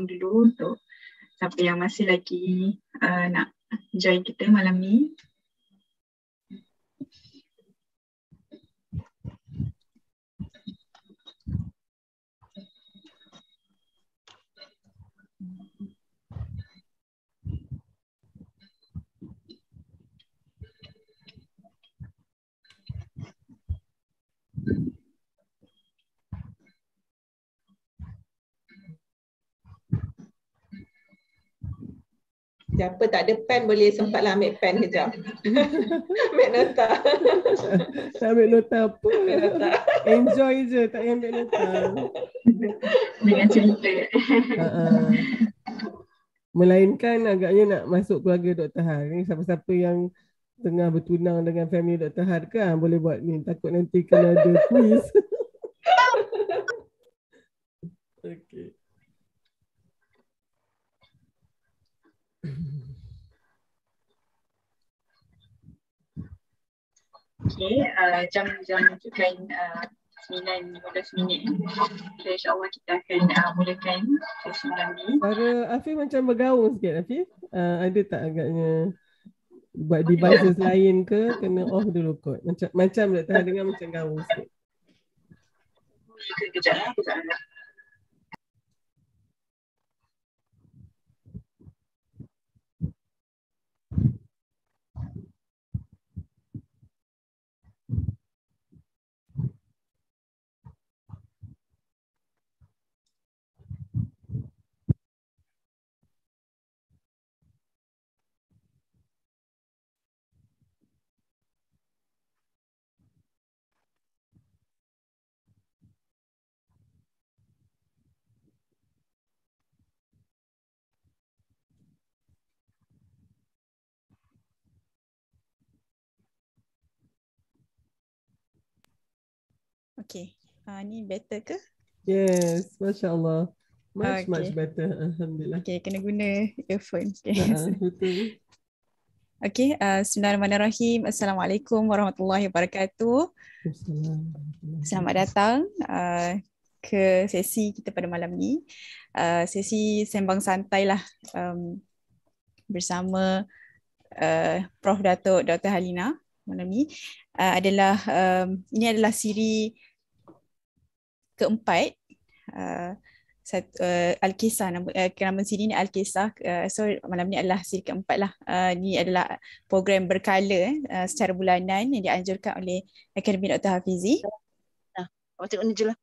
dulu untuk siapa yang masih lagi nak join kita malam ni. Siapa tak ada pen boleh sempatlah ambil pen kejap. Ambil nota. Tak ambil nota apa? Enjoy je, tak payah ambil nota. Dengan cerita. Melainkan agaknya nak masuk keluarga Dr. Har ni, siapa-siapa yang tengah bertunang dengan family Dr. Har kan boleh buat ni, takut nanti kena ada quiz. Okay. Okay, jam menunjukkan 9:15 minit. So, InsyaAllah kita akan mulakan sesi malam ni. Suara Afif macam bergaung sikit, Afif. Ada tak agaknya buat devices lain ke, kena off dulu kot. Macam Dr. Har dengar macam gaung sikit. Kejap lah, kejap lah. Okay, ni better ke? Yes, Masya Allah. Much better, Alhamdulillah. Okay, kena guna earphone. Betul. Okay, bismillahirrahmanirrahim. Assalamualaikum warahmatullahi wabarakatuh. Selamat datang ke sesi kita pada malam ni. Sesi sembang santai lah bersama Prof. Datuk Dr. Halina malam ni. Ini adalah siri keempat. Al-Kisah, nama siri ni Al-Kisah. So malam ni adalah siri keempat lah. Ini adalah program berkala secara bulanan yang dianjurkan oleh Akademi Dr. Hafizi. Awak tengok ni je lah.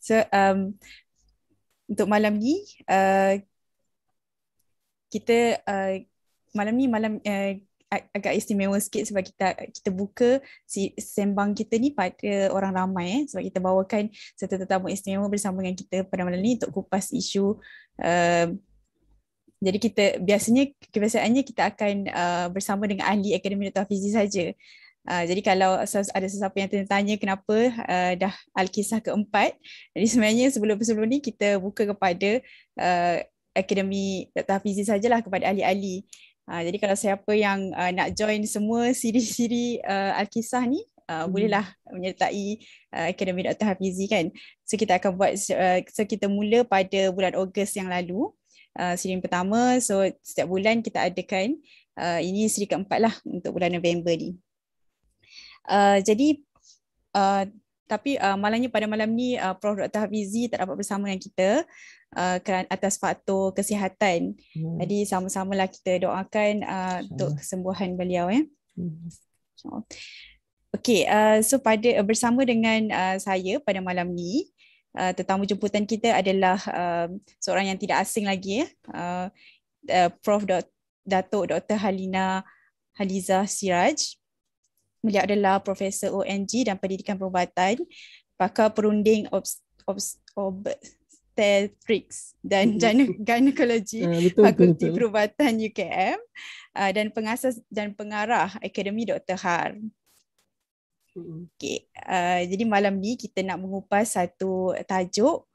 So untuk malam ni kita malam ni agak istimewa sikit sebab kita buka sembang kita ni pada orang ramai sebab kita bawakan satu tetamu istimewa bersama dengan kita pada malam ni untuk kupas isu. Jadi kebiasaannya kita akan bersama dengan ahli Akademi Dr. Hafizi saja. Jadi kalau ada sesiapa yang tanya kenapa dah Al-Kisah keempat, jadi sebenarnya sebelum ni kita buka kepada Akademi Dr. Hafizi sajalah, kepada ahli-ahli. Jadi kalau siapa yang nak join semua siri-siri Al-Kisah ni, bolehlah menyertai Akademi Dr. Hafizi kan. So kita akan buat, kita mula pada bulan Ogos yang lalu, siri yang pertama. So setiap bulan kita adakan, ini siri keempat lah untuk bulan November ni. Jadi tapi malangnya pada malam ni Prof. Dr. Hafizi tak dapat bersama dengan kita kerana atas faktor kesihatan. Jadi sama-samalah kita doakan untuk kesembuhan beliau ya. Okey, so bersama dengan saya pada malam ni, tetamu jemputan kita adalah seorang yang tidak asing lagi Prof. Datuk Dr. Halina Halizah Siraj. Beliau adalah Profesor ONG dan Pendidikan Perubatan, pakar perunding obstetrics dan gynecology, Fakulti Perubatan UKM, dan pengasas dan pengarah Akademi Dr. Har. Okay. Jadi malam ni kita nak mengupas satu tajuk.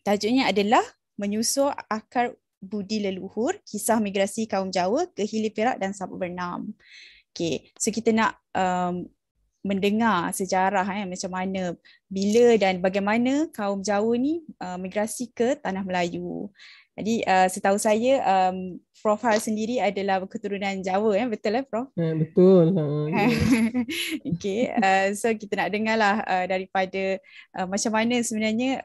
Tajuknya adalah Menyusur Akar Budi Leluhur, Kisah Migrasi Kaum Jawa ke Hilir Perak dan Sabak Bernam. Okay, so kita nak mendengar sejarah macam mana, bila dan bagaimana kaum Jawa ni migrasi ke tanah Melayu. Jadi setahu saya Prof Har sendiri adalah keturunan Jawa, betul Prof? Betul. Ya. Okay, so kita nak dengarlah daripada macam mana sebenarnya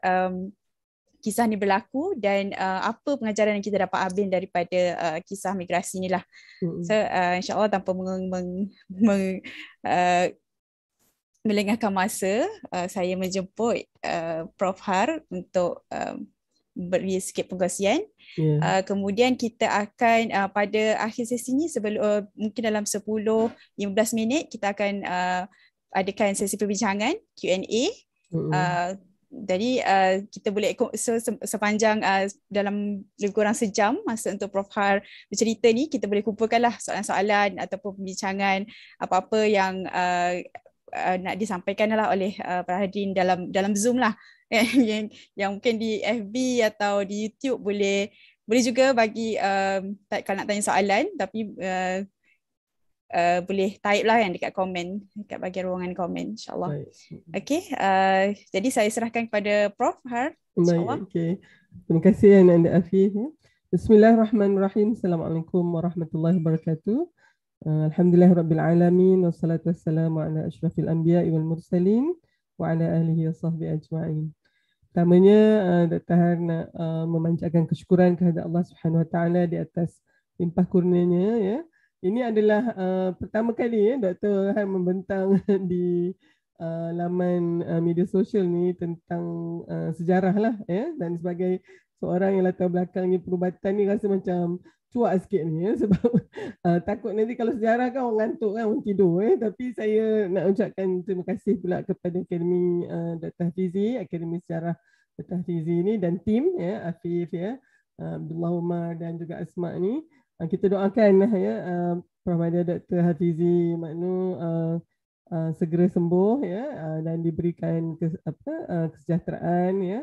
kisah ni berlaku dan apa pengajaran yang kita dapat ambil daripada kisah migrasi ni lah. So insyaAllah tanpa melengahkan masa, saya menjemput Prof Har untuk beri sikit perkongsian. Kemudian kita akan pada akhir sesi ni sebelum mungkin dalam 10-15 minit kita akan adakan sesi perbincangan Q&A. Jadi kita boleh sepanjang dalam lebih kurang sejam masa untuk Prof Har bercerita ni, kita boleh kumpulkanlah soalan-soalan ataupun perbincangan apa-apa yang nak disampaikan lah oleh para hadirin dalam Zoom lah. yang mungkin di FB atau di YouTube boleh juga bagi kalau nak tanya soalan, tapi boleh type lah yang dekat komen, dekat bahagian ruangan komen, insyaAllah. Okay, jadi saya serahkan kepada Prof Har, insyaAllah. Baik, okay. Terima kasih Anda Afif. Bismillahirrahmanirrahim. Assalamualaikum warahmatullahi wabarakatuh. Alhamdulillahirrabbilalamin. Wassalatu wassalamu ala ashrafil anbiya wal mursalin wa ala alihi wa sahbihi ajma'in. Pertamanya, Dr. Har nak memanjatkan kesyukuran kepada Allah Subhanahu Wa Taala di atas limpah kurnianya, ya. Ini adalah pertama kali Dr. Har membentang di laman media sosial ni tentang sejarah lah, ya. Dan sebagai seorang yang latar belakangnya perubatan ni, rasa macam cuak sikit ni, ya. Sebab takut nanti kalau sejarah kan orang ngantuk kan, orang tidur, tapi saya nak ucapkan terima kasih pula kepada Akademi Dr. Hafizi, Akademi Sejarah Dr. Hafizi ni dan tim, ya, Afif, ya, Abdullah Umar dan juga Asma ni. Kita doakan ya Prof Dr. Hafizi Maknu segera sembuh, ya, dan diberikan kesejahteraan, ya.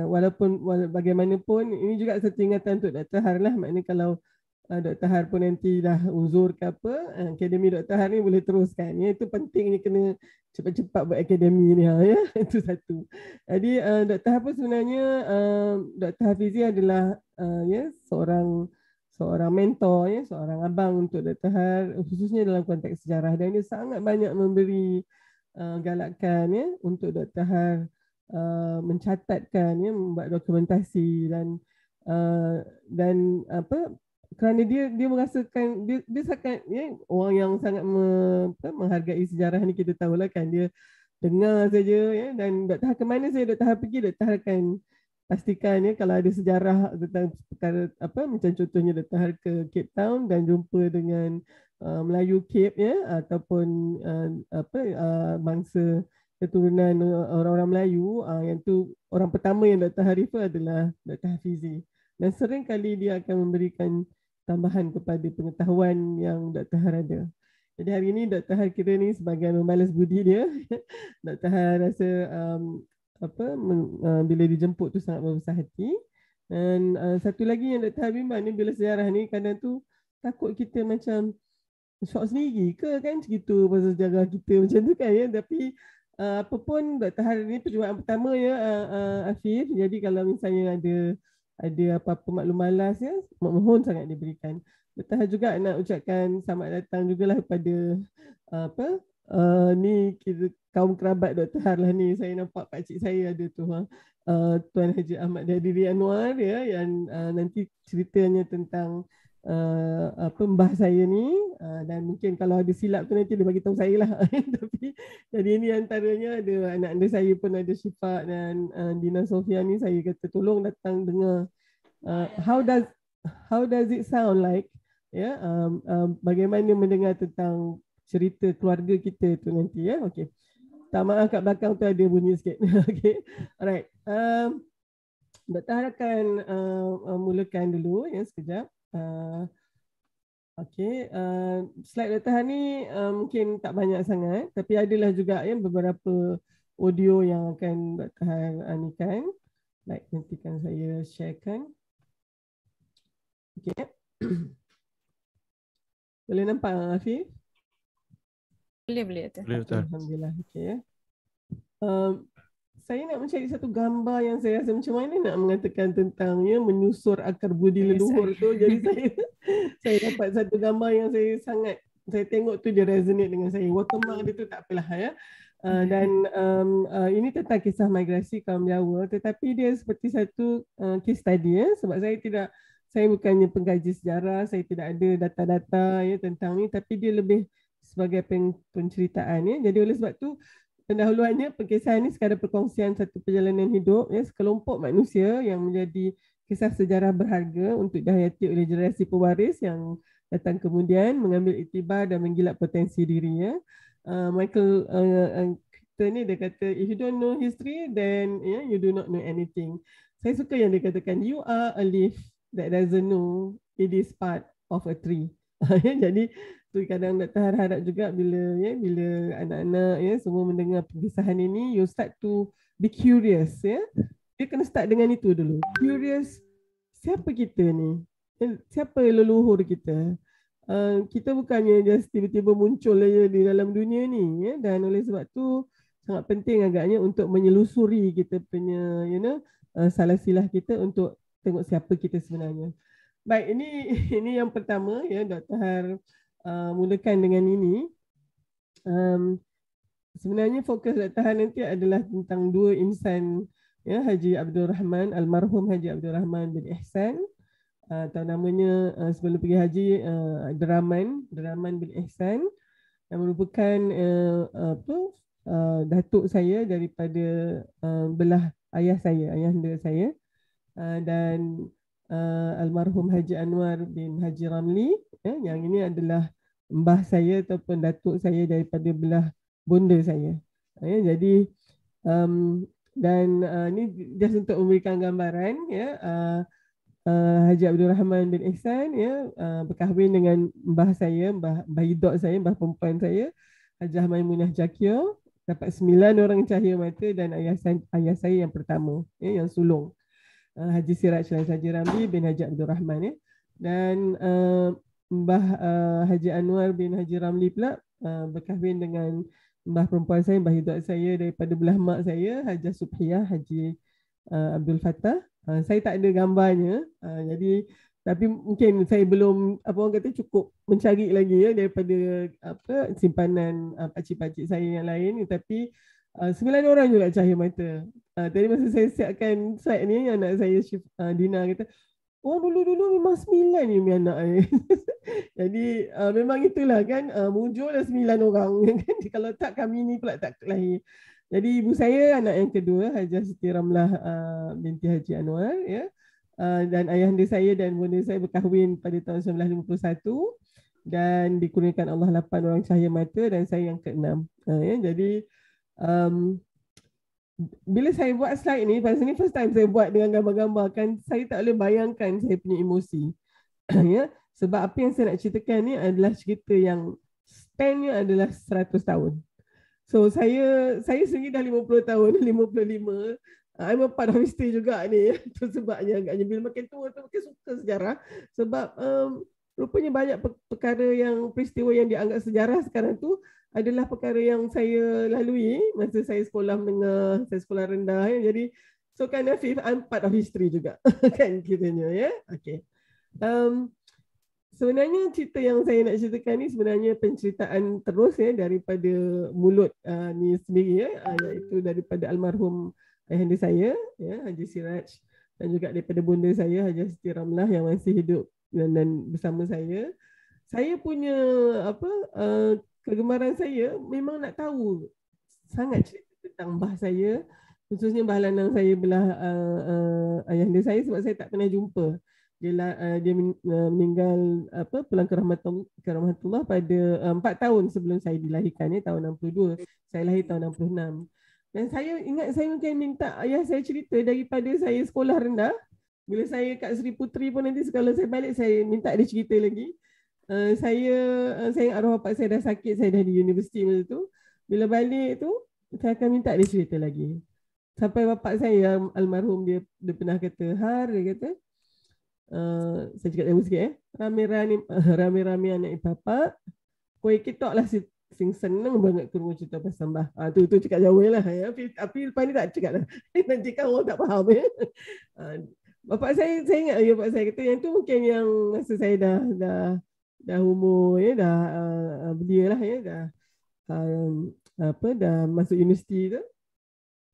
Walaupun bagaimanapun ini juga satu ingatan untuk Dr. Har lah. Maknanya kalau Dr. Har pun nanti dah uzur ke apa, Akademi Dr. Har ni boleh teruskan, ya. Itu pentingnya, kena cepat-cepat buat akademi ni, ya. Itu satu. Jadi Dr. Har pun sebenarnya Dr. Hafizi adalah ya seorang mentor, ya, seorang abang untuk Dr. Har, khususnya dalam konteks sejarah, dan dia sangat banyak memberi galakan, ya, untuk Dr. Har mencatatkan, ya, membuat dokumentasi dan apa, kerana dia merasakan dia sangat, ya, orang yang sangat menghargai sejarah ni. Kita tahulah kan, dia dengar saja, ya, dan Dr. Har ke mana saya Dr. Har pergi, Dr. Har akan pastikan, ya, kalau ada sejarah tentang perkara apa, macam contohnya Dr. Har ke Cape Town dan jumpa dengan Melayu Cape, ya, ataupun bangsa keturunan orang-orang Melayu, yang tu orang pertama yang Dr. Har refer adalah Dr. Hafizi, dan sering kali dia akan memberikan tambahan kepada pengetahuan yang Dr. Har ada. Jadi hari ini Dr. Har kira ni sebagai membalas budi dia. Dr. Har rasa bila dijemput tu sangat berbesar hati. Dan satu lagi yang Dr. Har bimbang ni, bila sejarah ni kadang tu takut kita macam syok sendiri ke kan, cerita pasal sejarah kita macam tu kan, ya. Tapi apapun, Dr. Har ni perjuangan pertama, ya, Afif. Jadi kalau misalnya ada apa-apa maklum malas, ya, mohon sangat diberikan. Dr. Har juga nak ucapkan selamat datang jugalah kepada ni kita kaum kerabat Dr. Har lah ni. Saya nampak pakcik saya ada tu, Tuan Haji Ahmad Dadiri Anwar, ya, yang nanti ceritanya tentang mbah saya ni, dan mungkin kalau ada silap tu nanti dia bagi tahu saya lah. Tapi jadi ini antaranya ada anak-anak saya pun, ada Syifa dan Dina Sofia ni. Saya kata tolong datang dengar how does it sound like, ya, bagaimana mendengar tentang cerita keluarga kita tu nanti, ya. Okey. Tak maaf kat belakang tu ada bunyi sikit. Okey. Alright. Dr. Har akan mulakan dulu, ya, sekejap. Okey, slide Dr. Har ni mungkin tak banyak sangat, tapi adalah juga, ya, beberapa audio yang akan Dr. Har anikan. Like, nantikan saya sharekan. Okey. Boleh nampak, Afif? Boleh betul. Boleh betul. Alhamdulillah. Okey ya. Saya nak mencari satu gambar yang saya rasa macam mana nak mengatakan tentang menyusur akar budi leluhur tu. Jadi saya dapat satu gambar yang saya tengok tu dia resonate dengan saya. Watermark dia tu tak apalah ya. Dan ini tentang kisah migrasi kaum Jawa, tetapi dia seperti satu case study ya, sebab saya bukannya pengkaji sejarah, saya tidak ada data-data tentang ni, tapi dia lebih sebagai penceritaan ya. Jadi oleh sebab tu pendahuluannya perkisah ini sekadar perkongsian satu perjalanan hidup sekelompok manusia yang menjadi kisah sejarah berharga untuk dihayati oleh generasi pewaris yang datang kemudian, mengambil iktibar dan menggilap potensi dirinya. Michael dia kata, if you don't know history, then you do not know anything. Saya suka yang dia katakan, you are a leaf that doesn't know it is part of a tree. Jadi tu kadang Dr. harap juga bila anak-anak semua mendengar perkisahan ini, you start to be curious ya. Dia kena start dengan itu dulu. Curious, siapa kita ni? Siapa leluhur kita? Kita bukannya just tiba-tiba muncul aja di dalam dunia ni ya. Dan oleh sebab tu sangat penting agaknya untuk menyelusuri kita punya salah silah kita untuk tengok siapa kita sebenarnya. Baik, ini yang pertama ya, Dr. Har mulakan dengan ini. Sebenarnya fokus Dr. Har nanti adalah tentang dua insan ya, Haji Abdul Rahman, almarhum Haji Abdul Rahman bin Ihsan, atau namanya sebelum pergi haji Deraman bin Ihsan, yang merupakan datuk saya daripada belah ayahanda saya, dan almarhum Haji Anwar bin Haji Ramli yang ini adalah mbah saya ataupun datuk saya daripada belah bonda saya. Jadi dan ini just untuk memberikan gambaran ya, Haji Abdul Rahman bin Ihsan berkahwin dengan mbah saya, mbah hidok saya, mbah perempuan saya, Hajah Maimunah Jakio, dapat 9 orang cahaya mata, dan ayah saya yang pertama yang sulung, Haji Siraj dan Haji Ramli bin Haji Abdul Rahman ya. Dan mbah Haji Anwar bin Haji Ramli pula berkahwin dengan mbah perempuan saya, mbah hidok saya daripada belah mak saya, Hajah Subhiyah Haji Abdul Fattah. Saya tak ada gambarnya, jadi tapi mungkin saya belum cukup mencari lagi ya daripada simpanan pakcik-pakcik saya yang lain, tapi 9 orang juga cahaya mata. Tadi masa saya siapkan slide ni, anak saya Dina kata, oh dulu memang 9 ni anak ni. Jadi memang itulah kan, mujur dah 9 orang. Kalau tak, kami ni pula tak lahir. Jadi ibu saya anak yang kedua, Hajah Siti Ramlah binti Haji Anwar ya. Dan ayahanda saya dan bonda saya berkahwin pada tahun 1951 dan dikurniakan Allah 8 orang cahaya mata, dan saya yang ke-6. Ya, jadi bila saya buat slide ni, pasal ni first time saya buat dengan gambar-gambar kan, saya tak boleh bayangkan saya punya emosi. Ya, sebab apa yang saya nak ceritakan ni adalah cerita yang span-nya adalah 100 tahun. So saya sendiri dah 50 tahun, 55. I'm a part of history juga ni. Itu sebabnya agaknya bila makin tua tu makin suka sejarah. Sebab rupanya banyak perkara yang peristiwa yang dianggap sejarah sekarang tu adalah perkara yang saya lalui masa saya sekolah menengah, saya sekolah rendah ya. Jadi so kind of I'm part of history juga kan kiranya ya. Okay. Sebenarnya cerita yang saya nak ceritakan ni sebenarnya penceritaan terus ya daripada mulut ni sendiri ya, iaitu daripada almarhum ayahanda saya ya, Haji Siraj, dan juga daripada bonda saya Hajah Siti Ramlah yang masih hidup dan bersama saya. Saya punya kegemaran saya memang nak tahu sangat cerita tentang mbah saya, khususnya mbah lanang saya belah ayahanda saya, sebab saya tak pernah jumpa. Dia meninggal pulang ke rahmatullah pada 4 tahun sebelum saya dilahirkan tahun 62. Saya lahir tahun 66. Dan saya ingat saya mungkin minta ayah saya cerita daripada saya sekolah rendah. Bila saya kat Seri Puteri pun nanti kalau saya balik saya minta dia cerita lagi. Saya ingat arwah bapak saya dah sakit, saya dah di universiti masa tu. Bila balik tu saya akan minta dia cerita lagi. Sampai bapak saya almarhum dia pernah kata, Har, dia kata, saya cakap dengan sikit rame-rame anak bapa, kau ketok lah senang banget ke rumah cerita pasal Mbah. Tu cakap Jawa lah ya. Tapi lepas ni tak cakap dah. Nanti kan orang tak faham ya. Bapak saya ingat lagi bapak saya kata yang tu mungkin yang masa saya dah umur ya, dah belia lah ya, dah dah masuk universiti tu.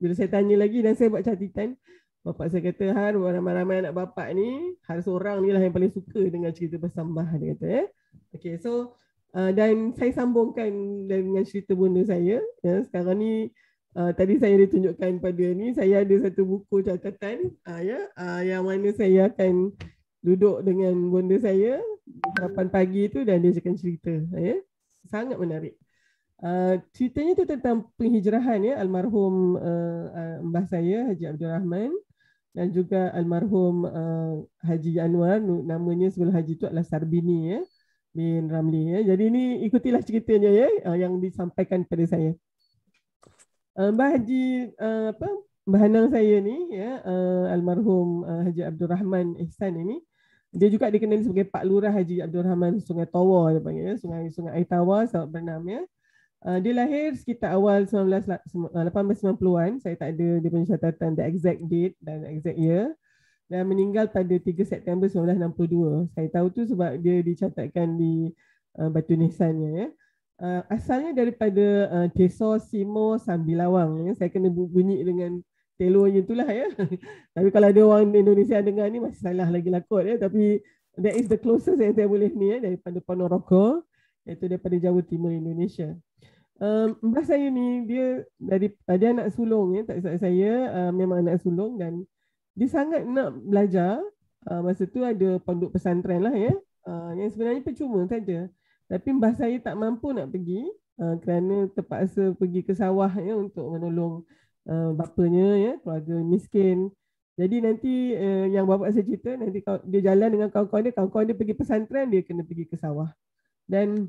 Bila saya tanya lagi dan saya buat catatan, bapak saya kata, Har, ramai-ramai anak bapak ni, Har seorang ni lah yang paling suka dengan cerita pasal Mbah, dia kata ya. Okay, so dan saya sambungkan dengan cerita bunda saya ya. Sekarang ni tadi saya ditunjukkan pada ni, saya ada satu buku catatan yang mana saya akan duduk dengan bunda saya harapan pagi tu dan dia akan cerita ya. Sangat menarik. Ceritanya tu tentang penghijrahan ya, almarhum mbah saya Haji Abdul Rahman dan juga almarhum Haji Anwar, namanya sebelum Haji tu adalah Sarbini ya, bin Ramli ya. Jadi ini ikutilah ceritanya ya, yang disampaikan kepada saya. Mbah Haji Mbah Hanang saya ni ya, almarhum Haji Abdul Rahman Ihsan ini, dia juga dikenali sebagai Pak Lurah Haji Abdul Rahman Sungai Tawa dia panggil ya, Sungai Air Tawa sebab bernam ya. Dia lahir sekitar awal 1890-an. Saya tak ada dia punya catatan the exact date dan exact year. Dan meninggal pada 3 September 1962. Saya tahu tu sebab dia dicatatkan di batu nisannya ya. Asalnya daripada Desa Simo Sambilawang ya. Saya kena bunyi dengan telonya itulah ya. Tapi kalau ada orang Indonesia dengar ni masih salah lagi lah kot ya. Tapi that is the closest yang saya boleh ni ya, daripada Ponorogo, iaitu daripada Jawa Timur Indonesia. Mbah saya ni dia anak sulung ya, tak salah saya memang anak sulung dan dia sangat nak belajar. Masa tu ada pondok pesantren lah ya, yang sebenarnya percuma saja. Tapi mbah saya tak mampu nak pergi kerana terpaksa pergi ke sawah ya untuk menolong bapanya ya, keluarga miskin. Jadi nanti yang bapak saya cerita, nanti dia jalan dengan kawan-kawan dia pergi pesantren, dia kena pergi ke sawah. Dan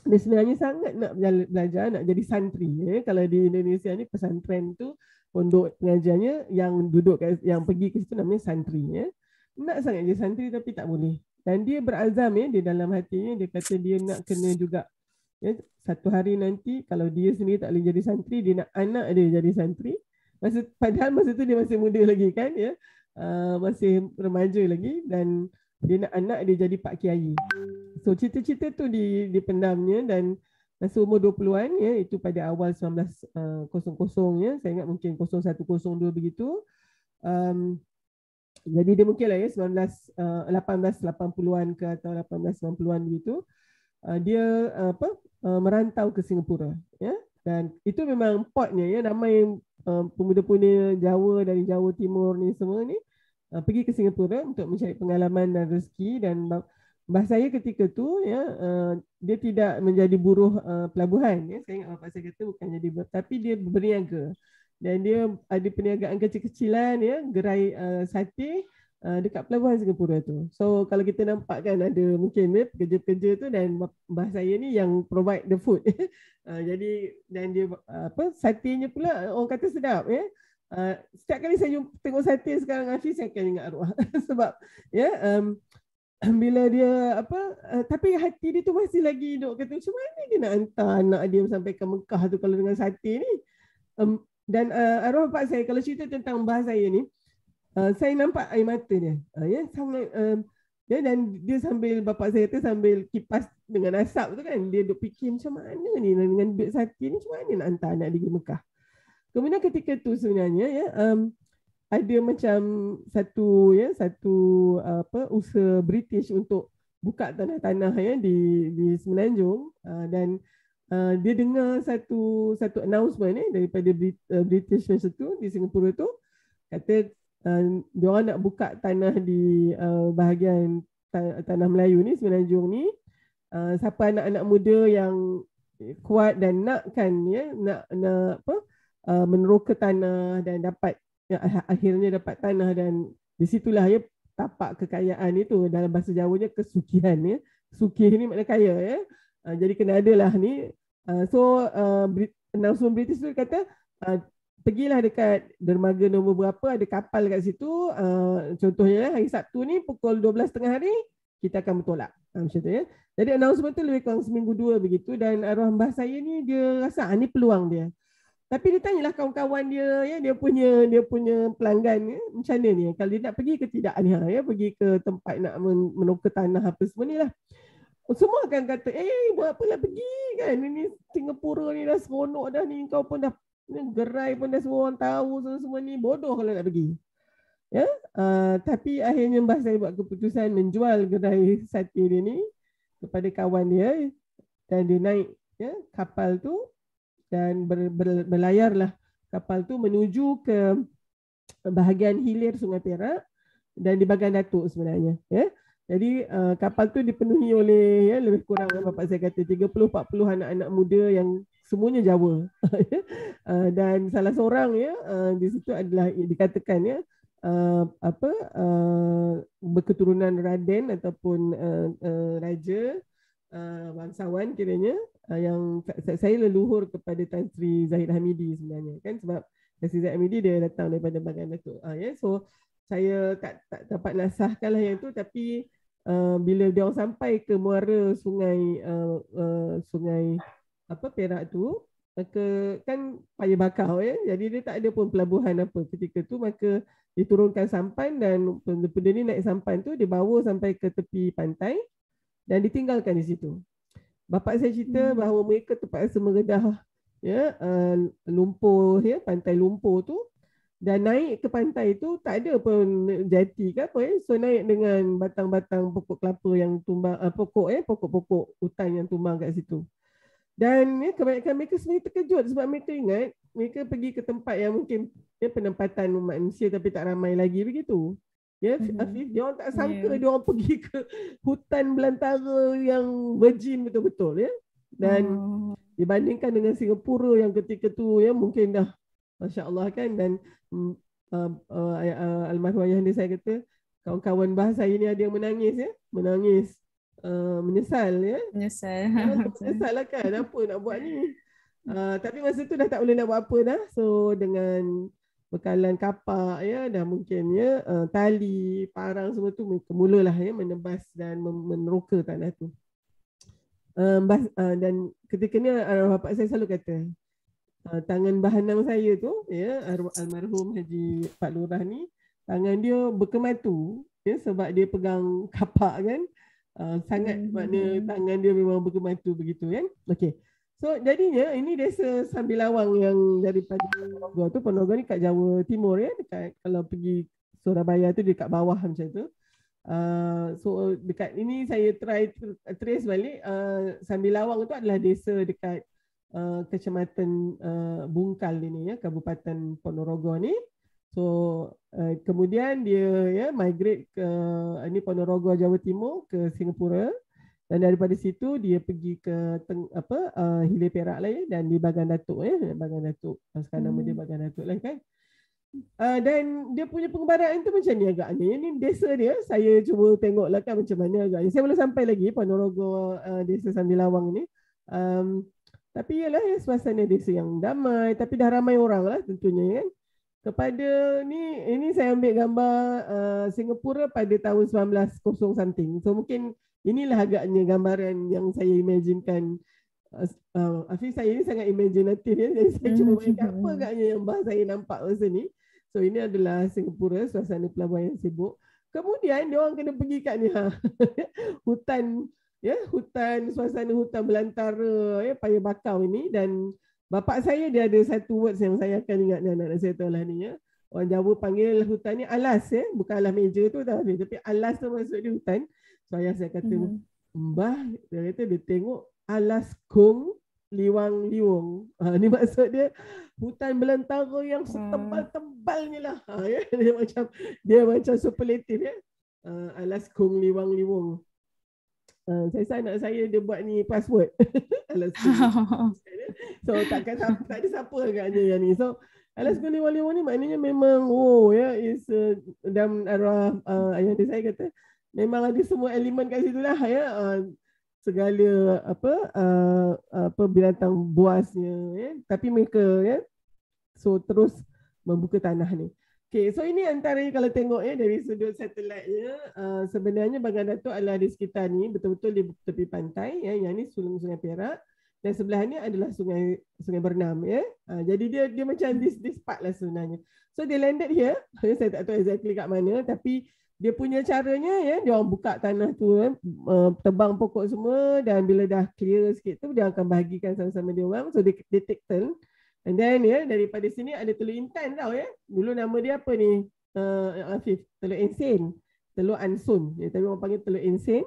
dia sebenarnya sangat nak belajar, nak jadi santri ya. Kalau di Indonesia ni pesantren tu pondok pengajiannya yang yang pergi ke situ namanya santri ya. Nak sangat jadi santri tapi tak boleh. Dan dia berazam ya, dia dalam hatinya dia kata dia nak kena juga ya, satu hari nanti kalau dia sendiri tak boleh jadi santri, dia nak anak dia jadi santri. Padahal masa tu dia masih muda lagi kan ya. Masih remaja lagi dan dia nak anak dia jadi Pak Kiai. So cita-cita tu dipendamnya dan masa umur 20-an ya, itu pada awal 1900 ya, saya ingat mungkin 0102 begitu. Jadi dia mungkin lah ya 1880-an ke atau 1890-an begitu. Dia merantau ke Singapura ya. Dan itu memang potnya ya, ramai pemuda-pemuda Jawa dari Jawa Timur ni semua ni pergi ke Singapura untuk mencari pengalaman dan rezeki. Dan mbah saya ketika tu ya, dia tidak menjadi buruh pelabuhan ya. Saya ingat bapak saya kata bukan jadi tapi dia berniaga. Dan dia ada perniagaan kecil-kecilan ya, gerai sate dekat pelabuhan Singapura tu. So kalau kita nampak kan ada mungkin ya, pekerja-pekerja tu dan mbah saya ni yang provide the food. Jadi dan dia satenya pula orang kata sedap ya. Setiap kali saya tengok sate sekarang Hafiz, saya akan ingat arwah. Sebab ya bila dia tapi hati dia tu masih lagi duk kata macam mana dia nak hantar anak dia sampai ke Mekah tu kalau dengan sate ni. Dan arwah bapak saya kalau cerita tentang mbah saya ni, saya nampak air mata dia. Ya sangat ya, dan dia sambil bapak saya tu sambil kipas dengan asap tu kan, dia duk fikir macam mana ni dengan duit sate ni, macam mana nak hantar anak dia ke Mekah. Kemudian ketika tu sebenarnya ya ada macam satu usaha British untuk buka tanah-tanah ya di Semenanjung, dan dia dengar satu announcement daripada British masa tu di Singapura tu, kata dia orang nak buka tanah di bahagian tanah Melayu ni, Semenanjung ni. Siapa anak-anak muda yang kuat dan nak meneroka tanah dan dapat akhirnya dapat tanah, dan di situlah ya tapak kekayaan itu, dalam bahasa Jawanya kesukihan ya. Sukih ni makna kaya ya. Jadi kena adalah ni. Announcement British tu kata pergilah dekat dermaga nombor berapa, ada kapal kat situ. Contohnya hari Sabtu ni pukul 12.30 hari kita akan bertolak. Macam tu ya. Jadi announcement tu lebih kurang seminggu 2 begitu, dan arwah mbah saya ni dia rasa ni peluang dia. Tapi dia tanyalah kawan-kawan dia ya, dia punya pelanggan ya, macam mana ni kalau dia nak pergi ke tidak ni ya, pergi ke tempat nak menukar tanah apa semua ni lah. Semua akan kata buat apalah pergi kan, ini Singapura ni dah seronok dah ni, kau pun dah gerai pun dah semua orang tahu semua ni, bodoh kalau nak pergi. Ya, tapi akhirnya mbah saya buat keputusan menjual gerai sate dia ni kepada kawan dia, dan dia naik ya kapal tu dan berlayarlah kapal tu menuju ke bahagian hilir Sungai Perak dan di bahagian Datuk sebenarnya ya. Jadi kapal tu dipenuhi oleh ya lebih kurang bapak saya kata 30-40 anak-anak muda yang semuanya Jawa. Dan salah seorang ya di situ adalah dikatakan ya berketurunan Raden ataupun raja bangsawan kiranya, yang saya leluhur kepada Tan Sri Zahid Hamidi sebenarnya kan, sebab Tan Sri Zahid Hamidi dia datang daripada bahagian Datuk. So saya tak dapat nasahkanlah yang tu, tapi bila dia orang sampai ke muara sungai Perak tu, maka kan payah bakar ya, jadi dia tak ada pun pelabuhan apa ketika tu, maka diturunkan sampan dan benda ni naik sampan tu dibawa sampai ke tepi pantai dan ditinggalkan di situ. Bapak saya cerita bahawa mereka terpaksa meredah ya lumpur ya, pantai lumpur tu, dan naik ke pantai tu tak ada pun jati ke apa ya. So naik dengan batang-batang pokok kelapa yang tumbang, pokok-pokok hutan yang tumbang kat situ. Dan ya, kebanyakan mereka sebenarnya terkejut sebab mereka ingat mereka pergi ke tempat yang mungkin ya, penempatan manusia tapi tak ramai lagi begitu. Ya, Afif, dia orang tak sangka dia orang pergi ke hutan belantara yang virgin betul-betul ya. Dan dibandingkan dengan Singapura yang ketika tu ya mungkin dah masya-Allah kan, dan almarhum ayah saya kata kawan-kawan bah saya ni ada yang menangis ya, menyesal ya. Menyesal lah kan, apa nak buat ni. Tapi masa tu dah tak boleh nak buat apa dah. So dengan bekalan kapak ya, dah mungkin ya tali, parang semua tu mulalah ya menebas dan meneroka tanah tu. Dan ketika ni bapak saya selalu kata tangan bahanang saya tu ya, almarhum Haji Pak Lurah ni, tangan dia berkematu ya, sebab dia pegang kapak kan, sangat makna tangan dia memang berkematu begitu kan. Okey. So jadinya ini desa Sambil Lawang yang daripada Ponorogo tu. Ponorogo ni kat Jawa Timur ya, dekat kalau pergi Surabaya tu dekat bawah macam tu. So dekat ini saya try trace balik, Sambil Lawang tu adalah desa dekat Kecamatan Bungkal ini ya, Kabupaten Ponorogo ni. So kemudian dia ya migrate ke ini Ponorogo Jawa Timur ke Singapura. Dan daripada situ dia pergi ke Hilir Perak lah ya, dan di Bagan Datuk ya, Bagan Datuk. Sekarang nama dia Bagan Datuk lah kan. Dan dia punya pengembaraan tu macam ni agaknya. Ini desa dia, saya cuba tengoklah kan macam mana agaknya. Saya belum sampai lagi Ponorogo desa Sambil Lawang ni. Tapi ialah ya, suasana desa yang damai, tapi dah ramai orang lah tentunya kan. Kepada ini saya ambil gambar Singapura pada tahun 1900 something. So mungkin inilah agaknya gambaran yang saya imaginekan. Afif, saya ni sangat imaginatif ya. Jadi saya cuba bayangkan apa agaknya yang bah saya nampak masa ni. So ini adalah Singapura, suasana pelabuhan yang sibuk. Kemudian dia orang kena pergi kat ni hutan ya, suasana hutan belantara ya, payah bakau ini. Dan bapak saya dia ada satu words yang saya akan ingat anak-anak saya tahu lah ni ya. Orang Jawa panggil hutan ni alas ya, bukan alas meja tu tapi alas tu maksud dia hutan. So ayah saya kata, mbah, dia kata dia tengok alas kong liwang liwung. Ni maksud dia hutan belantara yang setebal-tebalnya lah. Ya, dia macam superlatif ya. Alas kong liwang liwung. Saya anak saya dia buat ni password. Alas kong. So tak ada siapa agaknya yang ni. So alas kong liwang liwung ni maknanya memang ya is dalam arwah ayah saya kata memang ada semua elemen kat situ lah ya. Segala binatang buasnya ya. Tapi mereka ya so terus membuka tanah ni. Okay, so ini antaranya kalau tengok dari sudut satelitnya, sebenarnya Bagan Datuk adalah di sekitar ni, betul-betul di tepi pantai. Yang ni Sungai Perak dan sebelah ni adalah Sungai Bernam. Jadi dia macam this part lah sebenarnya. So dia landed here. Saya tak tahu exactly kat mana, tapi dia punya caranya dia orang buka tanah tu, tebang pokok semua, dan bila dah clear sikit tu dia akan bahagikan sama-sama dia orang. So dia take turn. And then daripada sini ada Teluk Intan tau Dulu nama dia apa ni? Afif, Teluk Ensin, Teluk Ansun. Tapi orang panggil Teluk Ensin.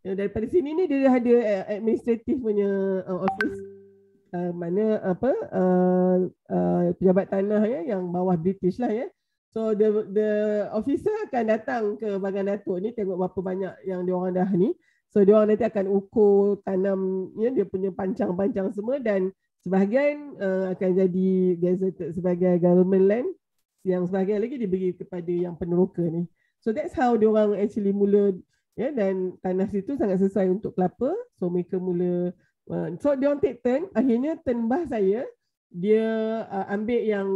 Daripada sini ni dia ada administratif punya office. Mana apa pejabat tanah yang bawah British lah So the officer akan datang ke Bagan Datuk ni tengok berapa banyak yang dia orang dah ni. So dia orang nanti akan ukur tanam dia punya pancang-pancang semua, dan sebahagian akan jadi gazetted sebagai government land, yang sebahagian lagi diberi kepada yang peneroka ni. So that's how diorang actually mula dan tanah situ sangat sesuai untuk kelapa. So mereka mula so diorang take turn. Akhirnya turn mbah saya, dia ambil yang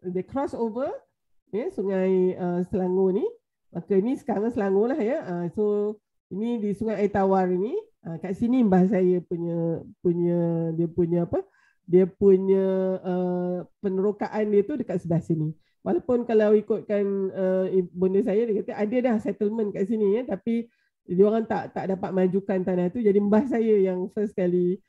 the crossover Sungai Selangor ni. Maka ni sekarang Selangor lah so ini di Sungai Air Tawar ni. Kat sini mbah saya dia punya penerokaan dia tu dekat sebelah sini. Walaupun kalau ikutkan bonda saya, dia kata ada dah settlement kat sini tapi dia orang tak dapat majukan tanah tu. Jadi mbah saya yang first kali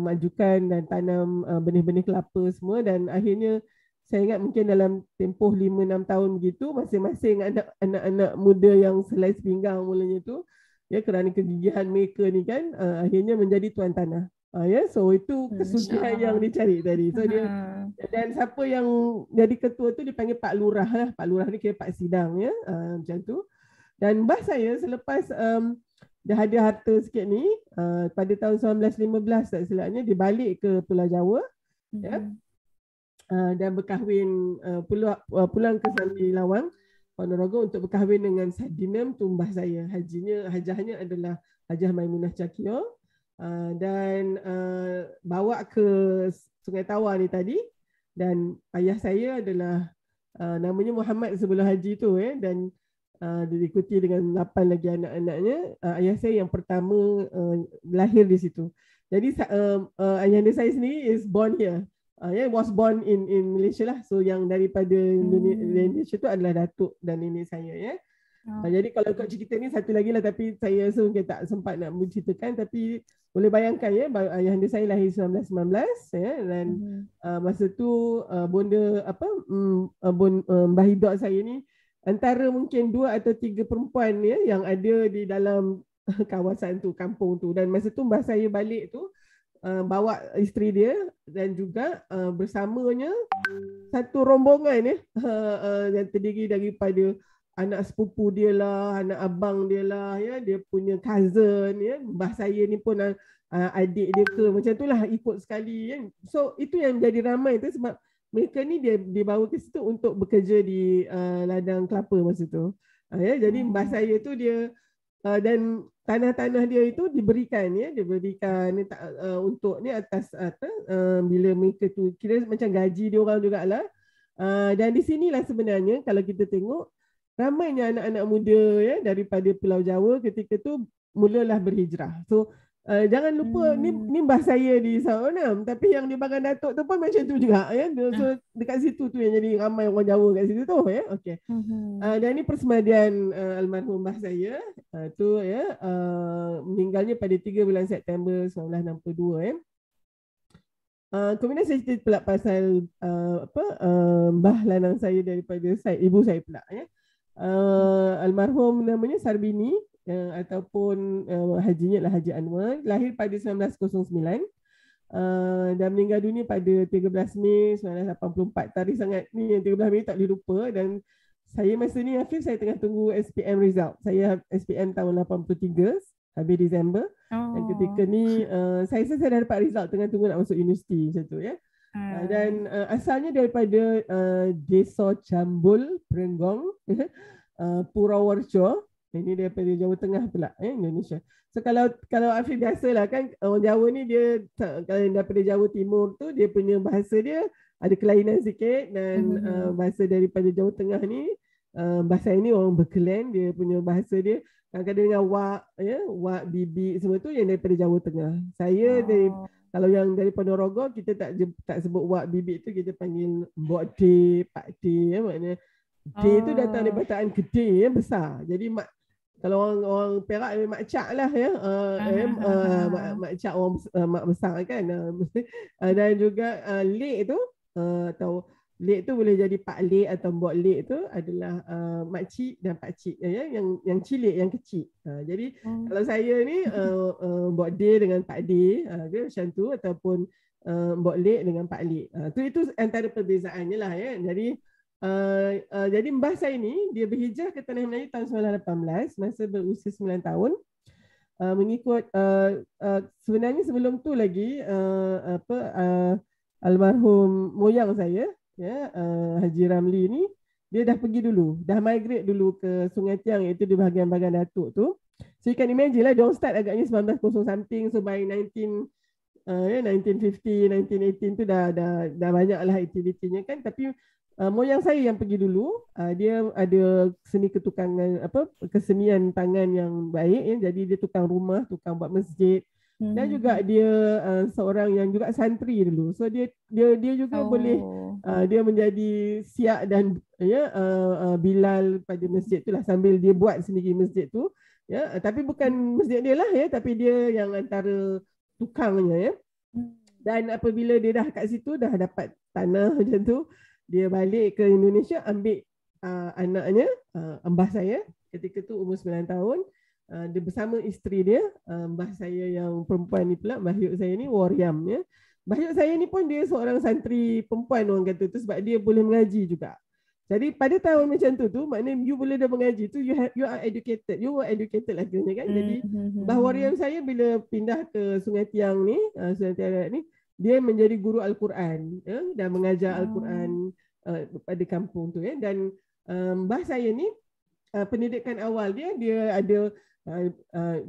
majukan dan tanam benih-benih kelapa semua, dan akhirnya saya ingat mungkin dalam tempoh 5-6 tahun begitu, masing-masing anak-anak muda yang selai sepinggang mulanya tu kerana kegigihan mereka ni kan, akhirnya menjadi tuan tanah. So itu kesucian yang dicari tadi. So dia, dan siapa yang jadi ketua tu dipanggil Pak Lurah lah. Pak Lurah ni kira Pak Sidang macam tu. Dan mbah saya selepas dia ada harta sikit ni, pada tahun 1915 tak silapnya dia balik ke Pulau Jawa dan berkahwin, pulang ke Santi Lawang Ponorogo untuk berkahwin dengan Sadinem tu mbah saya. Hajahnya adalah Hajah Maimunah Cakio, dan bawa ke Sungai Tawar ni tadi. Dan ayah saya adalah namanya Muhammad sebelum haji tu dan diikuti dengan 8 lagi anak-anaknya. Ayah saya yang pertama lahir di situ. Jadi ayahanda saya sendiri is born here. Was born in Malaysia lah. So yang daripada Indonesia tu adalah datuk dan nenek saya jadi kalau ikut cerita ni satu lagi lah, tapi saya rasa mungkin tak sempat nak menceritakan. Tapi boleh bayangkan ayahanda saya lahir 1919 dan masa tu bonda Mbah Hidok saya ni antara mungkin 2 atau 3 perempuan yang ada di dalam kawasan tu, kampung tu. Dan masa tu mbah saya balik tu bawa isteri dia dan juga bersamanya satu rombongan yang terdiri daripada anak sepupu dia lah, anak abang dia lah, dia punya cousin, mbah saya ni pun adik dia ke, macam tu lah, ikut sekali. So itu yang jadi ramai tu sebab mereka ni dia dibawa ke situ untuk bekerja di ladang kelapa masa tu. Jadi mbah saya tu dia dan tanah-tanah dia itu diberikan untuk ni atas bila mereka tu kira macam gaji dia orang jugalah. Dan di sinilah sebenarnya kalau kita tengok ramainya anak-anak muda daripada Pulau Jawa ketika tu mulalah berhijrah. So jangan lupa ni mbah saya di Sarawak, tapi yang di Bagan Datuk tu pun macam tu juga So dekat situ tu yang jadi ramai orang Jawa kat situ tu okey. Dan ni persemadian almarhum mbah saya tu meninggalnya pada 3 bulan September 1962 kemudian saya cerita pula pasal mbah lanang saya daripada ibu saya pula almarhum namanya Sarbini ataupun hajinya adalah Haji Anwar, lahir pada 1909 dan meninggal dunia pada 13 Mei 1984. Tarikh sangat ni yang 13 Mei tak boleh lupa. Dan saya masa ni Hafiz, saya tengah tunggu SPM result. Saya SPM tahun 83 habis Disember. Dan ketika ni saya dah dapat result, tengah tunggu nak masuk universiti macam tu dan asalnya daripada Desa Cambul, Perenggong, Purworejo. Ini daripada Jawa Tengah pula Indonesia. So kalau Afif biasalah kan orang Jawa ni dia kalau daripada Jawa Timur tu dia punya bahasa dia ada kelainan sikit dan bahasa daripada Jawa Tengah ni, bahasa ini orang Berkelan, dia punya bahasa dia kadang-kadang dengan wak, ya, wak, bibik semua tu yang daripada Jawa Tengah. Saya dari kalau yang dari Ponorogo kita tak sebut wak bibik tu, kita panggil mbok de, pak de, ya, maknanya de tu datang dari perkataan gede, ya, besar. Jadi kalau orang Perak dia mak cak lah, ya, mak cak orang mak besar kan. Dan juga lek tu atau lek tu boleh jadi pak lek atau mbok lek tu adalah mak cik dan pak cik, ya, yang cilik, yang kecil. Jadi kalau saya ni mbok de dengan pak de, dia macam tu, ataupun mbok lek dengan pak lek. Itu antara perbezaannya lah, ya. Jadi mbah saya ni dia berhijrah ke Tanah Melayu tahun 1918 masa berusia 9 tahun. Mengikut sebenarnya sebelum tu lagi almarhum moyang saya, ya, Haji Ramli ni, dia dah pergi dulu, dah migrate dulu ke Sungai Tiang, iaitu di bahagian-bahagian Datuk tu. So you can imagine lah, dia start agaknya 1900 something, so by 1950, 1918 tu dah banyak lah aktivitinya kan. Tapi moyang saya yang pergi dulu, dia ada seni ketukangan, kesenian tangan yang baik, ya. Jadi dia tukang rumah, tukang buat masjid, dan juga dia seorang yang juga santri dulu. So dia juga boleh dia menjadi siak dan, ya, bilal pada masjid tu lah, sambil dia buat sendiri masjid tu, ya. Tapi bukan masjid dia lah, ya, tapi dia yang antara tukangnya, ya. Dan apabila dia dah kat situ, dah dapat tanah macam tu, dia balik ke Indonesia, ambil anaknya, mbah saya ketika tu umur 9 tahun. Dia bersama isteri dia, mbah saya yang perempuan ni pula, mbah Yuk saya ni, Waryam, ya. Mbah Yuk saya ni pun dia seorang santri perempuan orang kata tu, sebab dia boleh mengaji juga. Jadi pada tahun macam tu maknanya you boleh dah mengaji tu, you are educated, you were educated lah kan. Jadi mbah Waryam saya bila pindah ke Sungai Tiang ni, Sungai Tiang ni, dia menjadi guru Al-Quran, ya, dan mengajar Al-Quran pada kampung tu, ya. Dan mbah saya ni pendidikan awal dia ada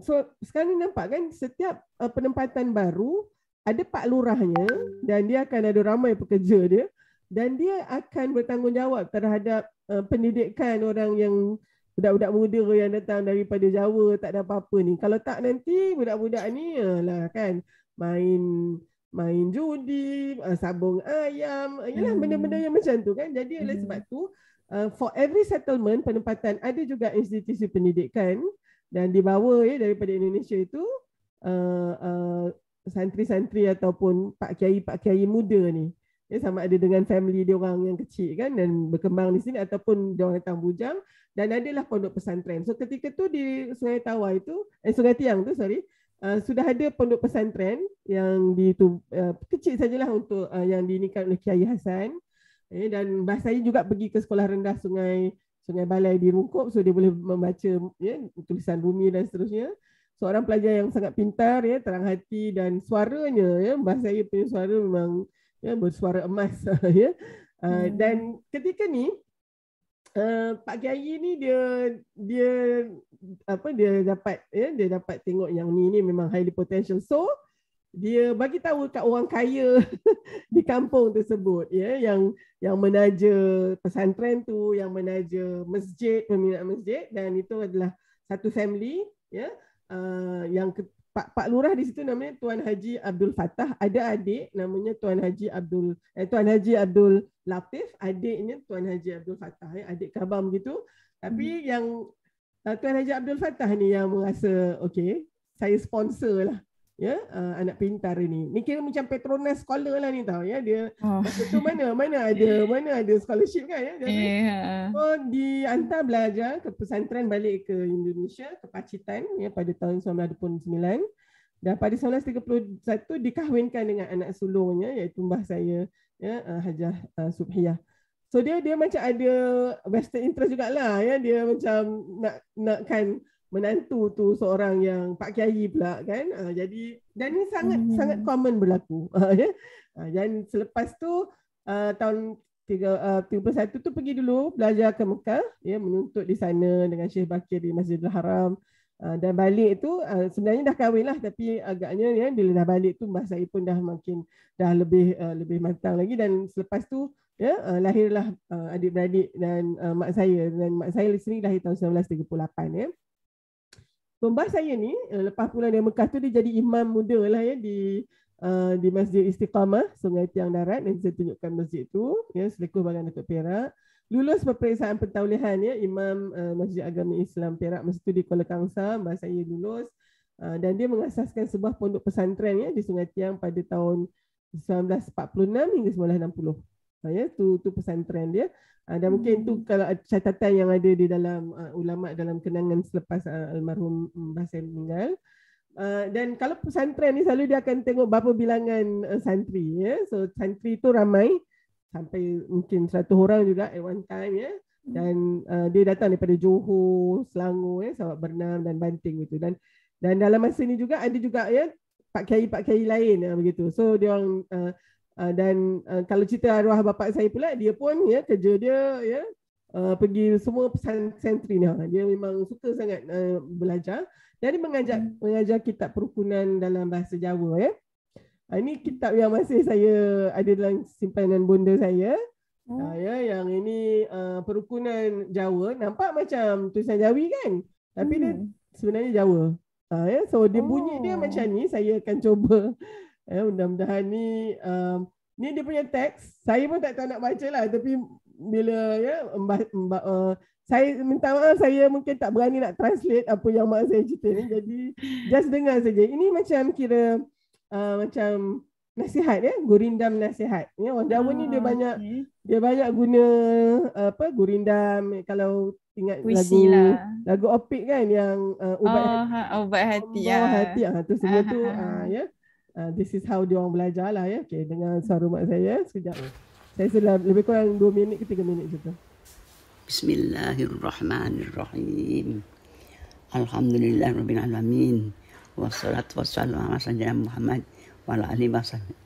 so sekarang ni nampak kan, setiap penempatan baru ada pak lurahnya, dan dia akan ada ramai pekerja dia, dan dia akan bertanggungjawab terhadap pendidikan orang yang budak-budak muda yang datang daripada Jawa, tak ada apa-apa ni. Kalau tak nanti budak-budak ni lah kan main judi, sabung ayam, ialah benda-benda yang macam tu kan. Jadi oleh sebab tu for every settlement penempatan ada juga institusi pendidikan, dan dibawa, ya, daripada Indonesia itu santri-santri ataupun pak kiai muda ni, ya, sama ada dengan family dia orang yang kecil kan, dan berkembang di sini, ataupun dia orang datang bujang, dan adalah pondok pesantren. So ketika tu di Sungai Tiang tu sudah ada pondok pesantren yang kecil sajalah untuk yang diinikan oleh Kiai Hasan, dan mbah saya juga pergi ke sekolah rendah Sungai Balai di Rungkup, so dia boleh membaca, ya, tulisan Rumi dan seterusnya. Seorang pelajar yang sangat pintar, ya, terang hati, dan suaranya, ya, mbah saya punya suara memang, ya, bersuara emas, ya. Dan ketika ni Pak Kiai ni dia dapat tengok yang ni memang highly potential, so dia bagi tahu kat orang kaya di kampung tersebut, ya, yang menaja pesantren tu, yang menaja masjid, peminat masjid, dan itu adalah satu family, ya. Yang Pak Lurah di situ namanya Tuan Haji Abdul Fattah, ada adik namanya Tuan Haji Abdul Latif, adiknya Tuan Haji Abdul Fattah, ya, adik kabam gitu. Tapi yang Tuan Haji Abdul Fattah ni yang merasa okey, saya sponsor lah, ya, anak pintar ini. Ni kira macam Petronas Scholar lah ni tau, ya. Dia tu mana ada scholarship kan, ya. Jadi dihantar belajar ke pesantren balik ke Indonesia, ke Pacitan, ya, pada tahun 1929. Dan pada 1931 dikahwinkan dengan anak sulungnya, iaitu mbah saya, ya, Hajah Subhiyah. So dia macam ada vested interest jugalah, ya. Dia macam nakkan menantu tu seorang yang Pak Kiai pula kan. Jadi dan ini sangat common berlaku. Ya. Dan selepas tu tahun 31 tu pergi dulu belajar ke Mekah, ya, menuntut di sana dengan Syekh Bakir di Masjidil Haram. Dan balik tu sebenarnya dah kahwin lah, tapi agaknya ya bila dah balik tu mbah saya pun dah makin dah lebih matang lagi. Dan selepas tu ya lahirlah adik-beradik dan mak saya sendiri lahir tahun 1938 ya. Mbah saya ni lepas pulang dari Mekah tu dia jadi imam muda lah ya di Masjid Istiqamah Sungai Tiang Darat. Nanti saya tunjukkan masjid tu ya, selepas Bagan Datuk Perak. Lulus peperiksaan pentaulihan ya Imam Masjid Agama Islam Perak masa tu di Kuala Kangsar. Mbah saya lulus dan dia mengasaskan sebuah pondok pesantren ya di Sungai Tiang pada tahun 1946 hingga 1960. Ya, tu pesantren dia. Dan mungkin tu kalau catatan yang ada di dalam ulama dalam kenangan selepas almarhum Mbah saya meninggal. Dan kalau pesantren ni selalu dia akan tengok berapa bilangan santri ya. So santri tu ramai sampai mungkin 100 orang juga at one time ya. Dan dia datang daripada Johor, Selangor ya, Sabak Bernam dan Banting gitu. Dan dalam masa ni juga ada juga ya pak kiai lain begitu. So dia orang dan kalau cerita arwah bapa saya pula, dia pun ya kerja dia ya pergi semua pesantren ni. Dia memang suka sangat belajar. Jadi mengajar kitab perukunan dalam bahasa Jawa ya. Ini kitab yang masih saya ada dalam simpanan bonda saya. Ya, yang ini perukunan Jawa. Nampak macam tulisan Jawi kan? Tapi dia sebenarnya Jawa. Ya, so dia bunyi dia macam ni. Saya akan cuba. Ya, mudah-mudahan ni dia punya teks. Saya pun tak tahu nak baca lah. Tapi bila ya saya minta maaf, saya mungkin tak berani nak translate apa yang mak saya cerita ni. Jadi just dengar saja. Ini macam kira macam nasihat ya, gurindam nasihat. Ya, orang Jawa ni dia banyak guna gurindam. Kalau ingat puisi lagu Opik kan yang ubat hati tu semua tu ya. This is how dia orang belajar lah ya. Okey, dengan suara mak saya sekejap. Saya sudah lebih kurang 2 minit ke 3 minit je tu. Bismillahirrahmanirrahim. Alhamdulillahirabbil alamin. Wassalatu wassalamu ala sayyidina Muhammad wa ala alihi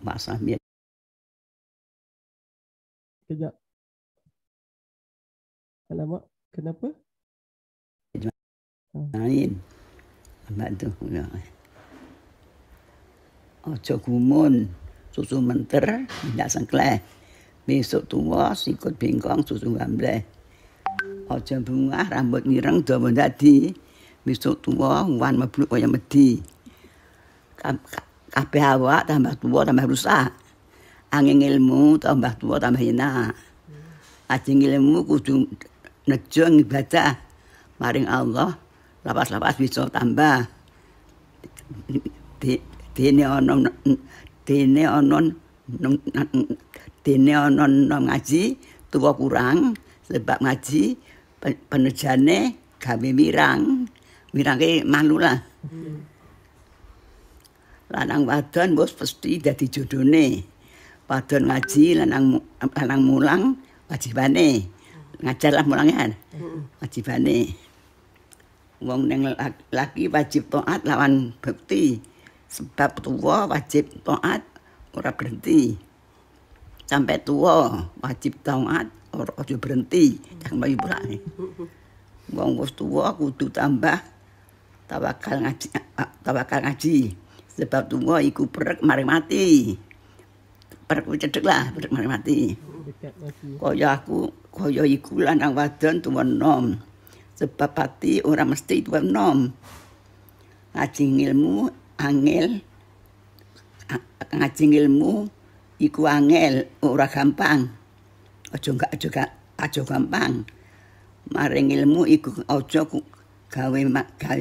wasahbihi. Kejap. Alamak, kenapa? Amin. Bantu. Ojo gumun, susu menter, tidak sengkleh. Besok tua, sikut bengkong, susu gambleh. Ojo bunga, rambut mireng, dawa dadi. Besok tua, wan mebluk kaya medi. Kabeh awak tambah tua tambah rusak. Angin ilmu tambah tua tambah enak. Ajeng ilmu kudu nejo ibadah. Maring Allah, lapas-lapas bisa tambah. Dene onon ngaji tua kurang sebab ngaji penejane gawe mirange malu lah. Lanang wadon bos pasti dadi jodone. Wadon ngaji lanang mulang wajibane. Ngajarlah mulangan. Wajibane. Wong ning laki wajib taat lawan bukti. Sebab tua wajib taat ora berhenti. Sampai tua wajib taat ora berhenti. Jangan bayi pula. Wong wis tua kudu tambah tawakal ngaji. Sebab tua iku perek mari mati. Perek cedek lah, perek mari mati. Kaya iku lanang wadon tuwa enom. Sebab pati ora mesti tuwa enom. Ngaji ilmu angel. Ngaji ilmu iku angel, ora gampang. Aja gampang. Maring ilmu iku aja gawe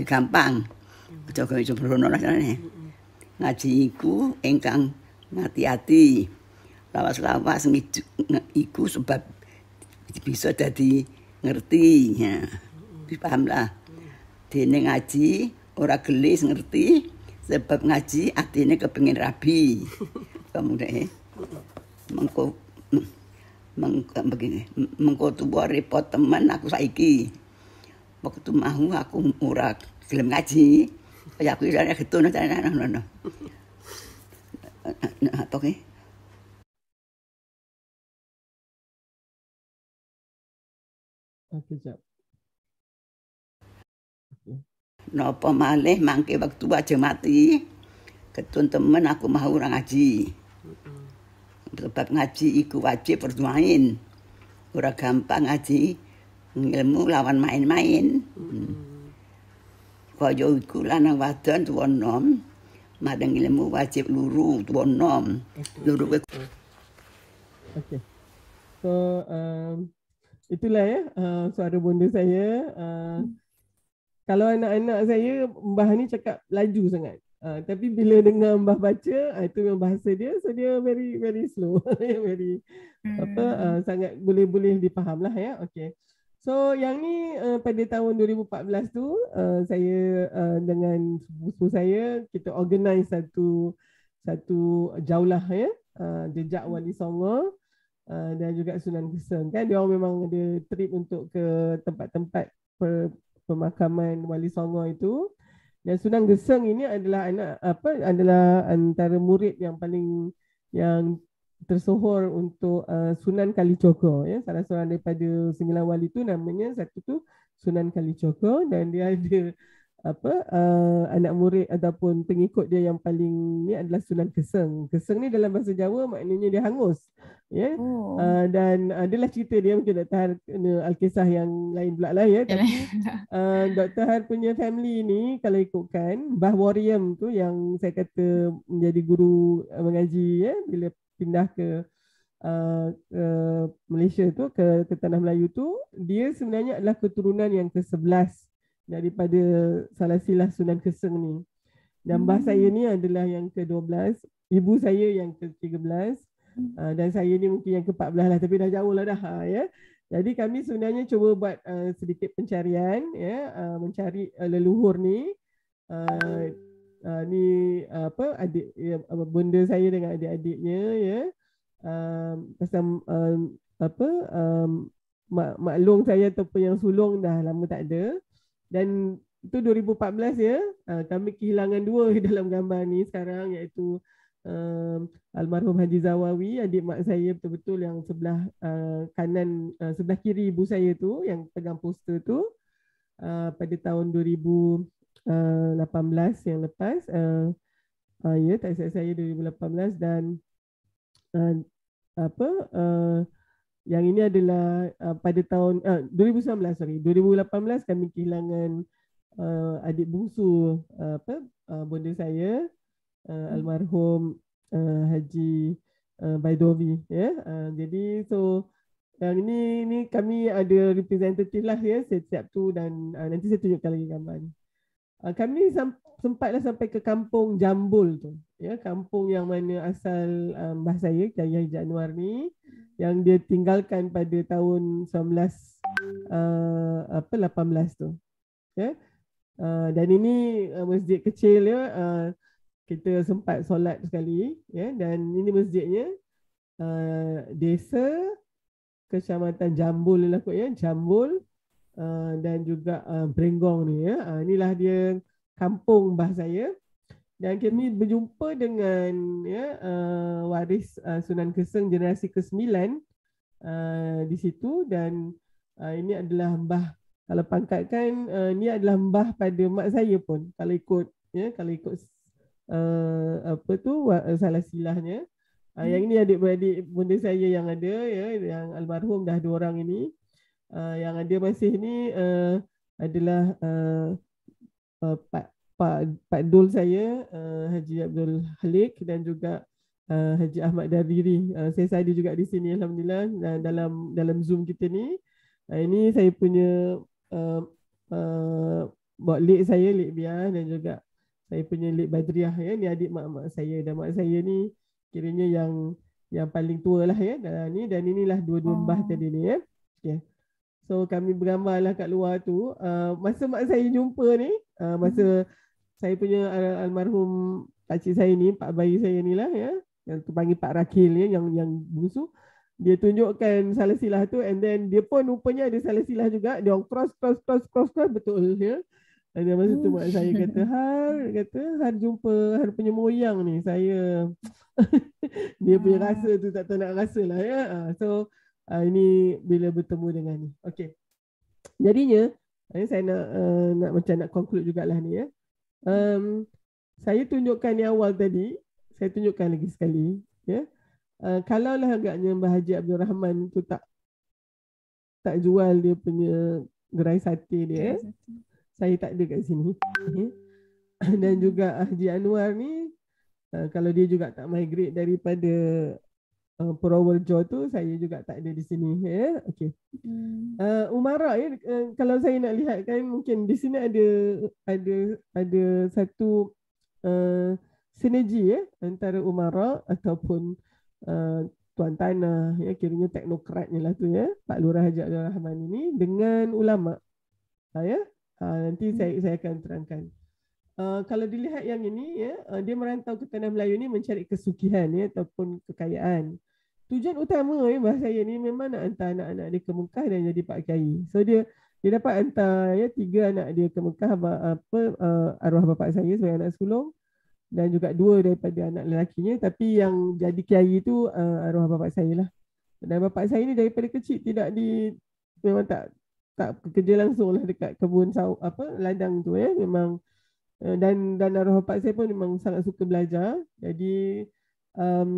gampang. Aja gawe sembrono rasane. Ngaji iku ingkang ngati-ati. Lawas-lawas iku sebab bisa dadi ngerti. Ya. Dipaham lah. Dene ngaji ora gelis ngerti sebab ngaji atine kepengin rabi. Kamu deh. Mengko tuwa repot teman aku saiki. Waktu mau aku ora gelem ngaji. Kaya aku isane getun ngono. Oke. Oke, jap. Napa malih mangke wektu aja mati. Ketun temen aku mau ora ngaji. Sebab ngaji iku wajib berdoain. Ora gampang ngaji. Ilmu lawan main-main. Kaya iku lanang wadon tuwa nom. Madang ilmu wajib luru tuwa nom. Luru Okay. So itulah ya suara bonda saya. Kalau anak-anak saya, Mbah ni cakap laju sangat. Tapi bila dengar Mbah baca, itu memang bahasa dia, so dia very very slow, very sangat boleh dipaham lah ya. Okay. So yang ni pada tahun 2014 tu saya dengan sepupu saya kita organize satu jaulah ya, jejak Wali Songo dan juga Sunan Geseng kan. Dia orang memang ada trip untuk ke tempat-tempat pemakaman Wali Songo itu. Dan Sunan Geseng ini adalah adalah antara murid yang paling tersohor untuk Sunan Kalijogo ya. Salah seorang daripada 9 wali itu namanya satu tu Sunan Kalijogo, dan dia ada anak murid ataupun pengikut dia yang paling ni adalah Sunan Geseng. Geseng ni dalam bahasa Jawa maknanya dia hangus ya. Dan adalah cerita dia, mungkin Dr. Har kena Alkisah yang lain pula lah ya. Tapi Dr. Har punya family ni kalau ikutkan Mbah Wariam tu yang saya kata menjadi guru mengaji ya, bila pindah ke Malaysia tu, ke Tanah Melayu tu, dia sebenarnya adalah keturunan yang ke-11 daripada silsilah Sunan Geseng ni. Dan mbah saya ni adalah yang ke-12, ibu saya yang ke-13, dan saya ni mungkin yang ke-14 lah, tapi dah jauh lah dah ya. Jadi kami sebenarnya cuba buat sedikit pencarian ya, mencari leluhur ni. Ni adik ya, bonda saya dengan adik-adiknya ya. Pasal mak long saya ataupun yang sulung dah lama tak ada. Dan itu 2014 ya, kami kehilangan 2 dalam gambar ni sekarang, iaitu almarhum Haji Zawawi, adik mak saya betul-betul yang sebelah kanan, sebelah kiri ibu saya tu yang pegang poster tu, pada tahun 2018 yang lepas. Ya, tak silap saya 2018. Dan yang ini adalah pada tahun 2018 kami kehilangan adik bungsu bonda saya, almarhum Haji Baidowi ya. Jadi so yang ini kami ada representatif lah ya setiap tu, dan nanti saya tunjukkan lagi gambar ni. Kami sempatlah sampai ke kampung Jambul tu ya, kampung yang mana asal mbah saya Kyai Haji Anwar ni, yang dia tinggalkan pada tahun 1918 tu ya. Dan ini masjid kecil ya, kita sempat solat sekali ya. Dan ini masjidnya, desa Kecamatan Jambul lah kot ya, Jambul dan juga Brenggong ni ya. Inilah dia kampung mbah saya. Dan kami berjumpa dengan ya, waris Sunan Geseng generasi ke-9 di situ. Dan ini adalah mbah, kalau pangkatkan ini adalah mbah pada mak saya pun kalau ikut ya, kalau ikut salah silahnya. Yang ini adik-beradik bonda saya yang ada ya, yang almarhum dah 2 orang ini. Yang ada masih ni adalah Pak Dul saya, Haji Abdul Halik, dan juga Haji Ahmad Dariri. Saya ada juga di sini alhamdulillah dalam Zoom kita ni. Ini saya punya Lek saya, Lek Biah, dan juga saya punya Lek Badriah ya. Ni adik mak saya, dan mak saya ni kiranya yang paling tua lah ya. Dan inilah dua-dua mbah tadi ni ya. Okay. So kami bergambarlah kat luar tu. Masa mak saya jumpa ni, masa saya punya almarhum pakcik saya ni, pak bayi saya ni lah ya, yang terpanggil Pak Rakil ya, yang bungsu. Dia tunjukkan salah silah tu, and then dia pun rupanya ada salah silah juga. Dia orang cross betul ya. Dan masa tu mak saya kata, Har jumpa Har punya moyang ni. Saya dia punya rasa tu tak tahu nak rasa lah ya. So ini bila bertemu dengan ni. Okey. Jadinya Saya nak macam nak conclude jugalah ni ya. Saya tunjukkan yang awal tadi, saya tunjukkan lagi sekali ya. Kalaulah agaknya Mbah Haji Abdul Rahman tu tak jual dia punya gerai sate dia, saya tak ada kat sini. Dan juga Haji Anwar ni, kalau dia juga tak migrate daripada Purworejo tu, saya juga tak ada di sini ya. Okey. Umara ya, kalau saya nak lihat kan, mungkin di sini ada satu sinergi ya antara umara ataupun tuan tanah ya, kiranya teknokratnya lah tu ya, Pak Lurah Haji Abdul Rahman ini dengan ulama. Ya. Nanti saya akan terangkan. Kalau dilihat yang ini ya, dia merantau ke Tanah Melayu ni mencari kesugihan ya ataupun kekayaan. Tujuan utama ya Mbah saya ni memang nak hantar anak-anak dia ke Mekah dan jadi Pak Kiai. So dia dapat hantar ya 3 anak dia ke Mekah, arwah bapa saya sebagai anak sulung, dan juga 2 daripada anak lelakinya, tapi yang jadi kiai itu arwah bapa saya lah. Dan bapa saya ni daripada kecil memang tak kerja langsung lah dekat kebun ladang tu ya, memang dan arwah bapa saya pun memang sangat suka belajar. Jadi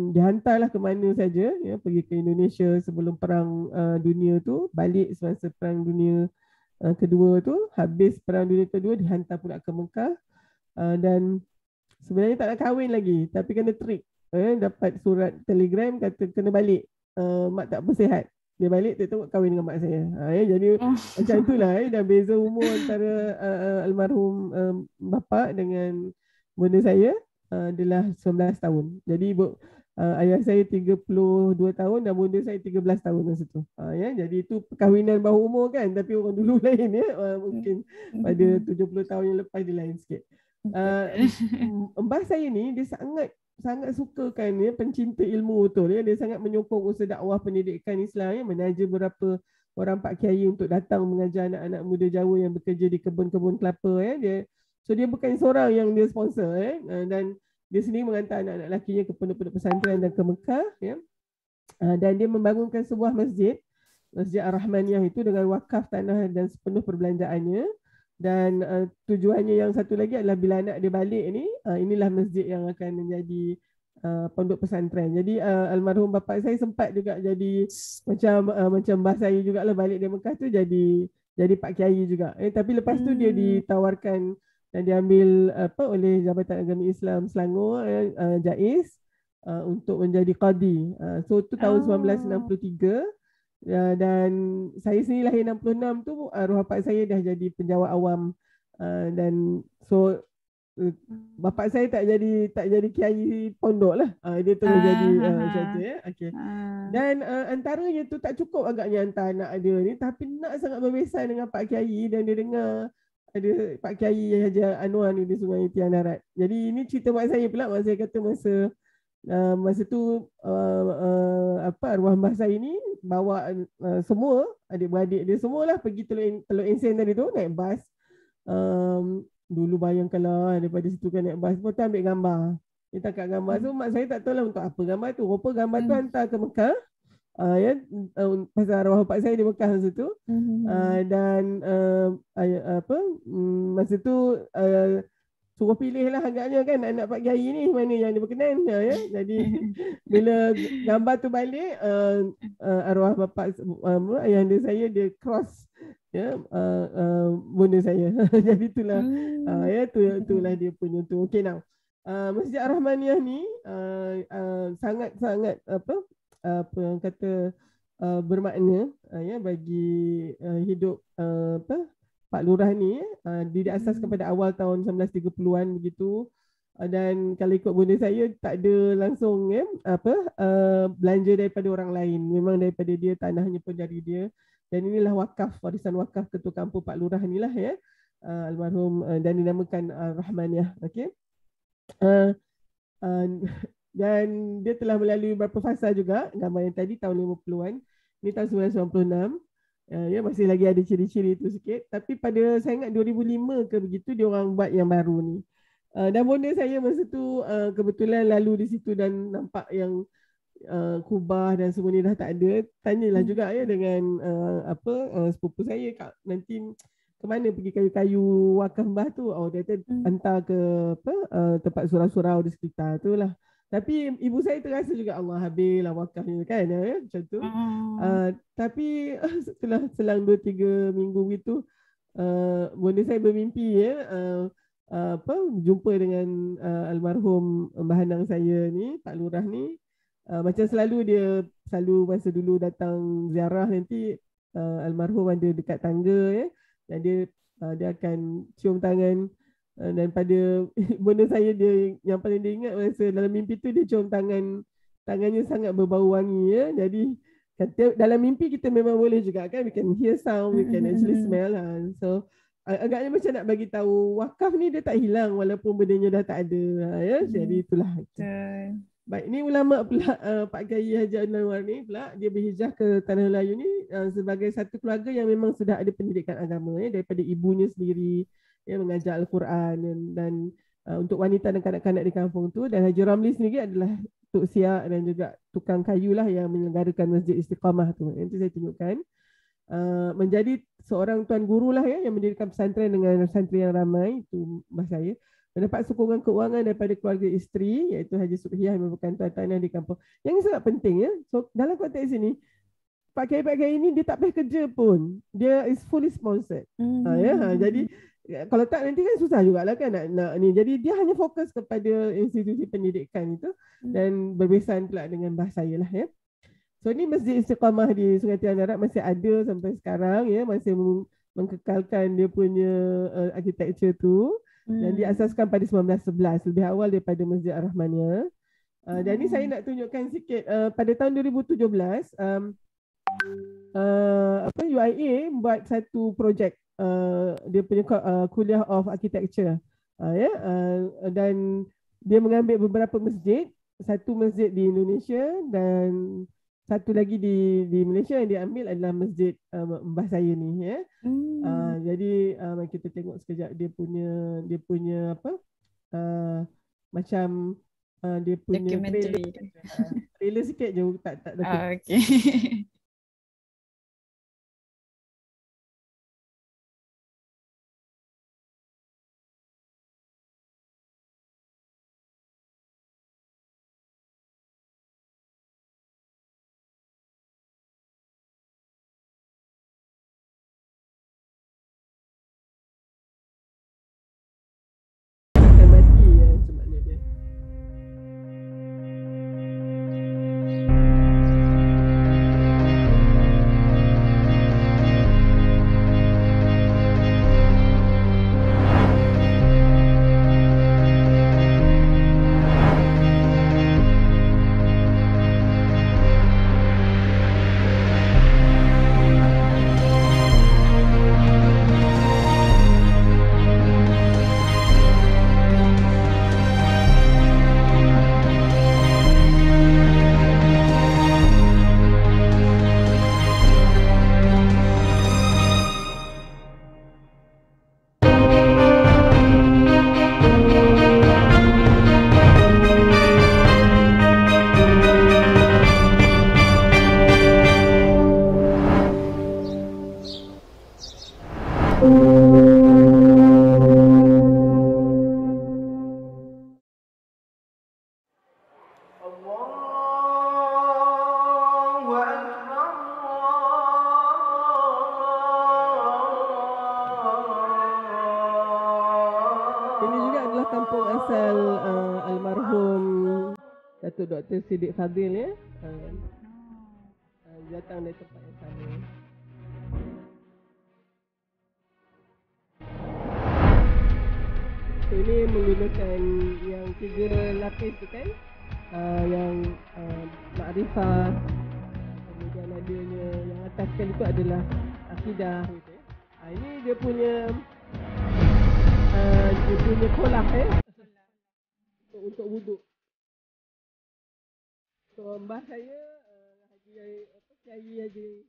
dihantarlah ke mana saja ya, pergi ke Indonesia sebelum perang dunia tu, balik semasa perang dunia kedua tu, habis perang dunia kedua dihantar pula ke Mekah, dan sebenarnya tak nak kahwin lagi, tapi kena trik. Dapat surat telegram kata kena balik. Mak tak bersihat. Dia balik, dia tengok kahwin dengan mak saya. Jadi macam itulah. Dah beza umur antara almarhum bapa dengan bunda saya adalah 19 tahun. Jadi ayah saya 32 tahun dan bunda saya 13 tahun masa tu. Jadi itu perkahwinan bawah umur kan, tapi orang dulu lain ya. Mungkin pada 70 tahun yang lepas dia lain sikit. Mbah saya ni dia sangat sukakan ya, pencinta ilmu betul ya. Dia sangat menyokong usaha dakwah pendidikan Islam ya, menaja beberapa orang Pak Kiai untuk datang mengajar anak-anak muda Jawa yang bekerja di kebun-kebun kelapa ya. Dia bukan seorang yang dia sponsor ya, dan dia sendiri mengantar anak-anak lakinya ke pondok-pondok pesantren dan ke Mekah ya. Dan dia membangunkan sebuah masjid Ar-Rahmaniyah itu dengan wakaf tanah dan sepenuh perbelanjaannya. Dan tujuannya yang satu lagi adalah bila anak dia balik ni, inilah masjid yang akan menjadi pondok pesantren. Jadi almarhum bapa saya sempat juga jadi macam mbah saya jugalah, balik dari Mekah tu jadi Pak Kiai juga. Tapi lepas tu dia ditawarkan dan diambil oleh Jabatan Agama Islam Selangor JAIS untuk menjadi qadi. So tu tahun 1963. Dan saya sendiri lahir 66 tu, arwah bapa saya dah jadi penjawat awam, dan so bapa saya tak jadi kiai pondok lah. Dia terus jadi macam tu ya. Okay. Dan antaranya tu tak cukup agaknya hantar anak dia ni, tapi nak sangat berbesan dengan Pak Kiai, dan dia dengar ada Pak Kiai Haji Anwar ni di Sungai Tiang Darat. Jadi ini cerita mak saya pula. Mak saya kata masa tu arwah mbah saya ni bawa semua adik-beradik dia semualah pergi Teluk Ensen tadi tu, naik bas. Dulu bayangkanlah daripada situ kan naik bas pun ambil gambar. Dia tangkap gambar tu, mak saya tak tahu lah untuk apa gambar tu. Rupa gambar tu hantar ke Mekah. Pasal arwah bapak saya di Mekah masa tu. Dan masa tu suruh pilih lah agaknya kan anak Pak Kiai ni mana yang dia berkenan ya. Jadi bila gambar tu balik, arwah bapa ayah anda saya dia cross ya bunda saya. Jadi itulah itulah dia punya tu. Okey, now Masjid Ar-Rahmaniyah ni sangat-sangat apa yang kata bermakna ya bagi hidup Pak Lurah ni. Diasaskan pada awal tahun 1930-an begitu. Dan kalau ikut bunda saya tak ada langsung belanja daripada orang lain. Memang daripada dia, tanahnya pun dari dia. Dan inilah wakaf, warisan wakaf Ketua Kampung Pak Lurah inilah ya. Almarhum, dan dinamakan Rahmaniyah. Okey. Dan dia telah melalui beberapa fasa juga. Gambar yang tadi tahun 50-an. Ini tahun 1996. Ya, masih lagi ada ciri-ciri itu sikit. Tapi pada saya ingat 2005 ke begitu dia orang buat yang baru ni. Dan bunda saya masa tu kebetulan lalu di situ dan nampak yang kubah dan semua ni dah tak ada. Tanyalah juga ya dengan sepupu saya, nanti ke mana pergi kayu-kayu wakaf Mbah tu? Oh, dia kata hantar ke apa tempat surau-surau di sekitar tu lah. Tapi ibu saya terasa juga Allah habislah wakafnya kan, ya, macam tu. Tapi setelah selang 2-3 minggu gitu, bonda saya bermimpi, ya, apa, jumpa dengan almarhum Mbah Hanang saya ni, Pak Lurah ni. Macam selalu dia selalu masa dulu datang ziarah nanti, almarhum ada dekat tangga, ya, dan dia akan cium tangan. Dan pada bonda saya, dia yang paling dia ingat masa dalam mimpi tu, dia cium tangannya sangat berbau wangi, ya. Jadi kata dalam mimpi kita memang boleh juga kan, we can hear sound, we can actually smell lah. So agaknya macam nak bagi tahu wakaf ni dia tak hilang walaupun bendanya dah tak ada, ya. Jadi itulah. Baik, ni ulama pula, Pak Kiai Haji Anwar ni pula, dia berhijrah ke Tanah Melayu ni sebagai satu keluarga yang memang sudah ada pendidikan agama, ya, daripada ibunya sendiri, ya, mengajar Al-Quran dan untuk wanita dan kanak-kanak di kampung tu. Dan Haji Ramli sendiri adalah tuk siak dan juga tukang kayu lah yang menyelenggarakan Masjid Istiqamah tu. Nanti saya tunjukkan. Menjadi seorang tuan guru lah, ya, yang mendirikan pesantren dengan santri yang ramai, itu Mbah saya. Mendapat sokongan keuangan daripada keluarga isteri, iaitu Haji Subhiyah, yang merupakan tuan tanah di kampung. Yang ini sangat penting, ya. So dalam konteks ini, Pak Kiai ini dia tak payah kerja pun, dia is fully sponsored. Jadi kalau tak nanti kan susah jugalah kan nak ni. Jadi dia hanya fokus kepada institusi pendidikan itu dan berbesan pula dengan bahasa saya lah, ya. So ni Masjid Istiqamah di Sungai Tiang Darat masih ada sampai sekarang, ya, masih mengkekalkan dia punya architecture tu. Dan diasaskan pada 1911, lebih awal daripada Masjid Ar-Rahmaniyah. Dan ni saya nak tunjukkan sikit, pada tahun 2017 UIA buat satu projek, dia punya kuliah of architecture, ya, dan dia mengambil beberapa masjid, satu masjid di Indonesia dan satu lagi di Malaysia. Yang diambil adalah masjid Mbah saya ni, ya. Jadi kita tengok sekejap dia punya apa, macam dia punya trailer sikit je, tak okay. Ini juga adalah kampung asal almarhum Datuk Dr. Siddiq Fadil, ya. Datang dari tempat yang sama. So ini menggunakan yang 3 lapis tu kan, yang makrifah, kemudian adanya yang atas sekali tu adalah akidah gitu, ya. Ini dia punya kolam, untuk wuduk. So Mbah saya Kiai Haji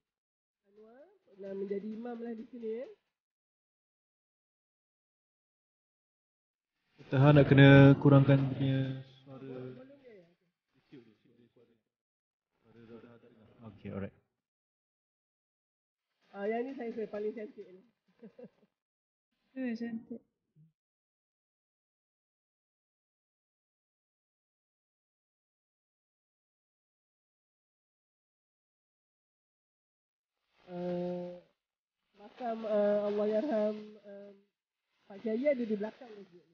Anwar pernah menjadi imam lah di sini, ya. Tahan nak kena kurangkan punya suara. Okay, alright. Yang ni saya paling cantik ni. Cantik. Makam Allah Yarham Pak Kiai ada di belakang masjid ni.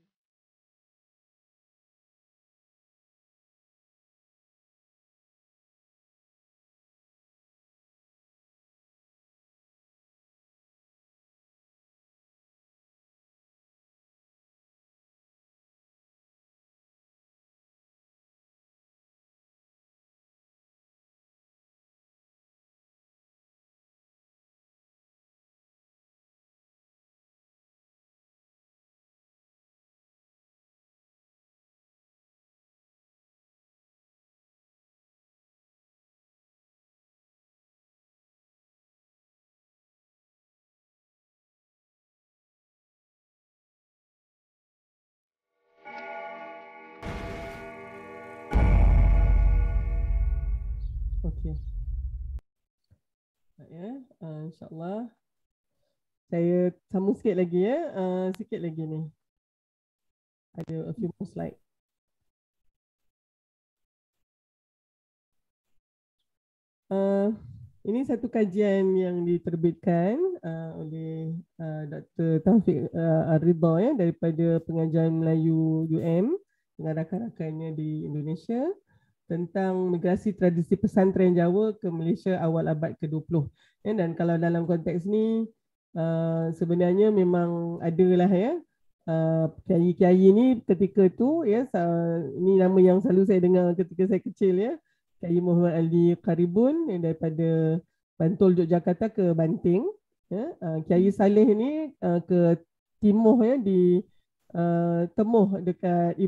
Okey. Ya, insya-Allah. Saya sambung sikit lagi ya. Sikit lagi ni. Ada a few more slide. Ini satu kajian yang diterbitkan oleh Dr. Taufik Ridha ya, daripada Pengajian Melayu UM dengan rakan-rakannya di Indonesia tentang migrasi tradisi pesantren Jawa ke Malaysia awal abad ke-20. Ya, dan kalau dalam konteks ni sebenarnya memang adalah ya kiai-kiai ni ketika tu ya, ini nama yang selalu saya dengar ketika saya kecil ya, Kiai Muhammad Ali Qaribun yang daripada Bantul Yogyakarta ke Banting ya. Kiai Saleh ni ke Timur ya, di Temuh dekat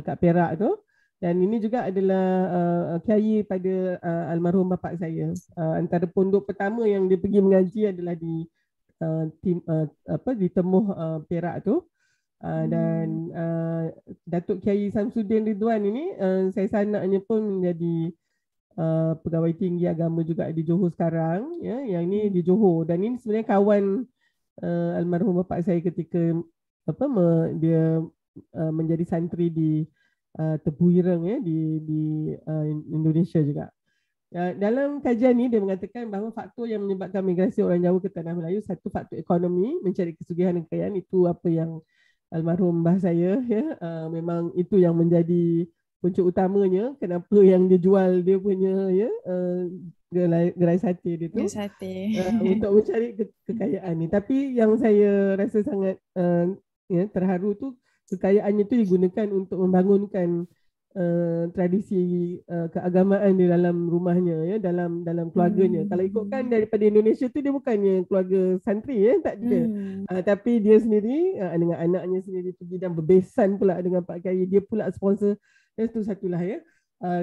kat Perak tu. Dan ini juga adalah kiai pada almarhum bapa saya. Antara pondok pertama yang dia pergi mengaji adalah di di Temuh Perak tu. Dan Datuk Kiai Samsudin Ridwan ini saya sanaknya pun menjadi pegawai tinggi agama juga di Johor sekarang ya, yang ini di Johor. Dan ini sebenarnya kawan almarhum bapa saya ketika dia menjadi santri di Tebu Ireng ya, di Indonesia juga. Dalam kajian ini dia mengatakan bahawa faktor yang menyebabkan migrasi orang Jawa ke tanah Melayu, satu faktor ekonomi, mencari kesugihan dan kekayaan, itu apa yang almarhum mbah saya ya, memang itu yang menjadi punca utamanya kenapa yang dia jual dia punya ya gerai sate dia tu untuk mencari kekayaan ni. Tapi yang saya rasa sangat ya terharu tu, kekayaannya tu digunakan untuk membangunkan tradisi keagamaan di dalam rumahnya ya, dalam keluarganya. Kalau ikutkan daripada Indonesia tu, dia bukannya keluarga santri ya, tak ada. Tapi dia sendiri dengan anaknya sendiri pergi dan berbesan pula dengan Pak Kiai, dia pula sponsor. Itu satulah ya.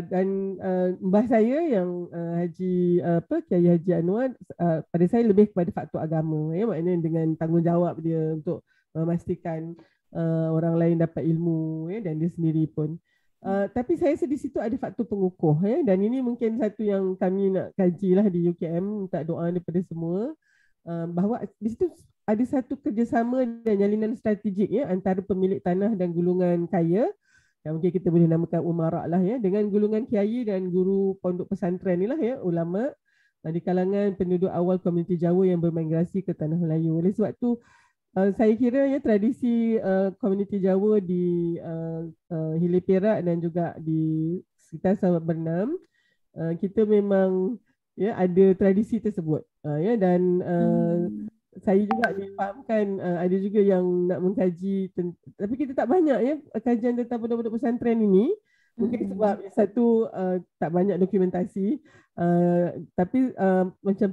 Dan mbah saya yang Kiai Haji Anwar, pada saya lebih kepada faktor agama ya, maknanya dengan tanggungjawab dia untuk memastikan orang lain dapat ilmu ya, dan dia sendiri pun. Tapi saya rasa di situ ada faktor pengukuh ya, dan ini mungkin satu yang kami nak kajilah di UKM, minta doa daripada semua bahawa di situ ada satu kerjasama dan jalinan strategik ya antara pemilik tanah dan golongan kaya, yang mungkin kita boleh namakan umarak lah ya, dengan golongan kiai dan guru pondok pesantren ni lah ya, ulama di kalangan penduduk awal komuniti Jawa yang bermigrasi ke tanah Melayu. Oleh sebab tu saya kira ya tradisi komuniti Jawa di Hilir Perak dan juga di sekitar Sabak Bernam, kita memang ya ada tradisi tersebut ya, dan saya juga difahamkan ada juga yang nak mengkaji tapi kita tak banyak ya kajian tentang pondok-pondok pesantren ini. Mungkin sebab satu tak banyak dokumentasi, tapi macam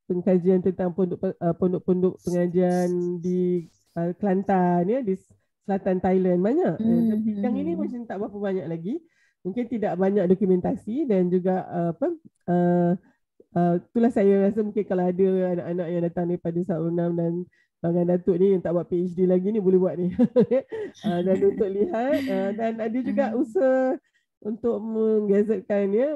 pengkajian tentang pondok-pondok pengajian di Kelantan ya, di selatan Thailand banyak. Tapi yang ini macam tak berapa banyak lagi. Mungkin tidak banyak dokumentasi dan juga itulah saya rasa mungkin kalau ada anak-anak yang datang daripada Sabunam dan Bangan Datuk ni yang tak buat PhD lagi ni boleh buat ni. Dan untuk lihat dan ada juga usaha untuk menggazetkan ya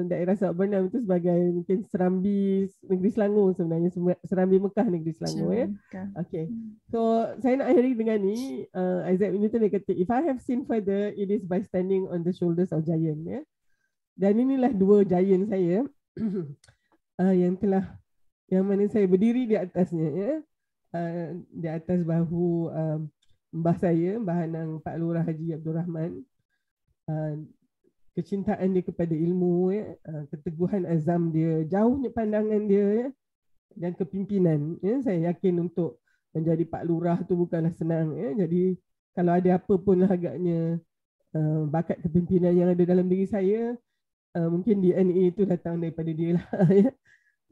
daerah Sabak Bernam itu sebagai mungkin Serambi Negeri Selangor sebenarnya, Serambi Mekah Negeri Selangor ya. Okay. So saya nak akhiri dengan ni, Isaac Newton dia kata, if I have seen further, it is by standing on the shoulders of giant ya. Dan inilah dua giant saya yang mana saya berdiri di atasnya ya. Di atas bahu mbah saya, Mbah Hanang Pak Lurah Haji Abdul Rahman. Kecintaan dia kepada ilmu ya, keteguhan azam dia, jauhnya pandangan dia ya, dan kepimpinan ya. Saya yakin untuk menjadi Pak Lurah tu bukanlah senang ya. Jadi kalau ada apa pun agaknya bakat kepimpinan yang ada dalam diri saya, mungkin DNA itu datang daripada dia lah ya.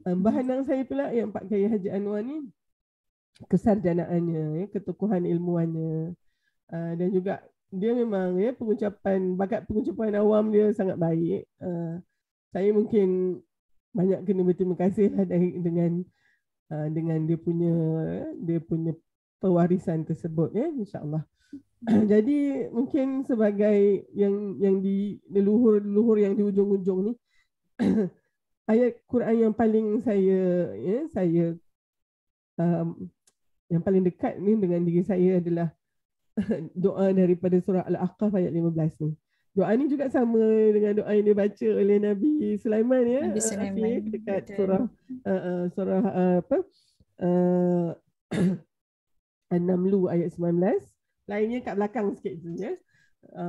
Mbah Hanang saya pula yang Pak Kiai Haji Anwar ni, kesarjanaannya ya, keteguhan ilmuannya, dan juga dia memang ya bakat pengucapan awam dia sangat baik. Saya mungkin banyak kena berterima kasih lah dengan dia punya pewarisan tersebut ya, insya-Allah. Jadi mungkin sebagai yang di leluhur yang di ujung-ujung ni ayat Quran yang paling saya yang paling dekat ni dengan diri saya adalah doa daripada surah Al-Ahqaf ayat 15 ni. Doa ni juga sama dengan doa yang dibaca oleh Nabi Sulaiman ya. Nabi Sulaiman Dekat betul. surah An-Namlu ayat 19. Lainnya kat belakang sikit tu ya.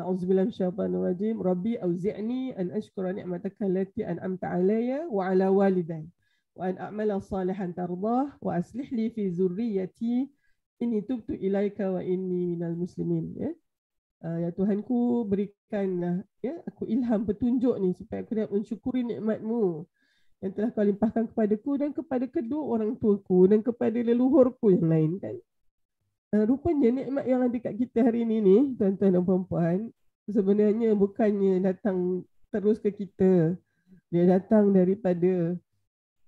Auzubillahi minasyaitanir rajim. Rabbi auzi'ni an ashkura ni'mataka allati an'amta 'alayya wa 'ala walidayya wa an a'mala salihan tardah wa aslih li fi dzurriyyati inni tubtu ilaika wa inni minal muslimin ya. Ya Tuhanku, berikanlah ya aku ilham petunjuk ni supaya aku dapat mensyukuri nikmat-Mu yang telah Kau limpahkan kepadaku dan kepada kedua orang tuaku dan kepada leluhurku yang lain kan. Rupanya nikmat yang ada kat kita hari ini ni, tuan-tuan dan puan-puan, sebenarnya bukannya datang terus ke kita. Dia datang daripada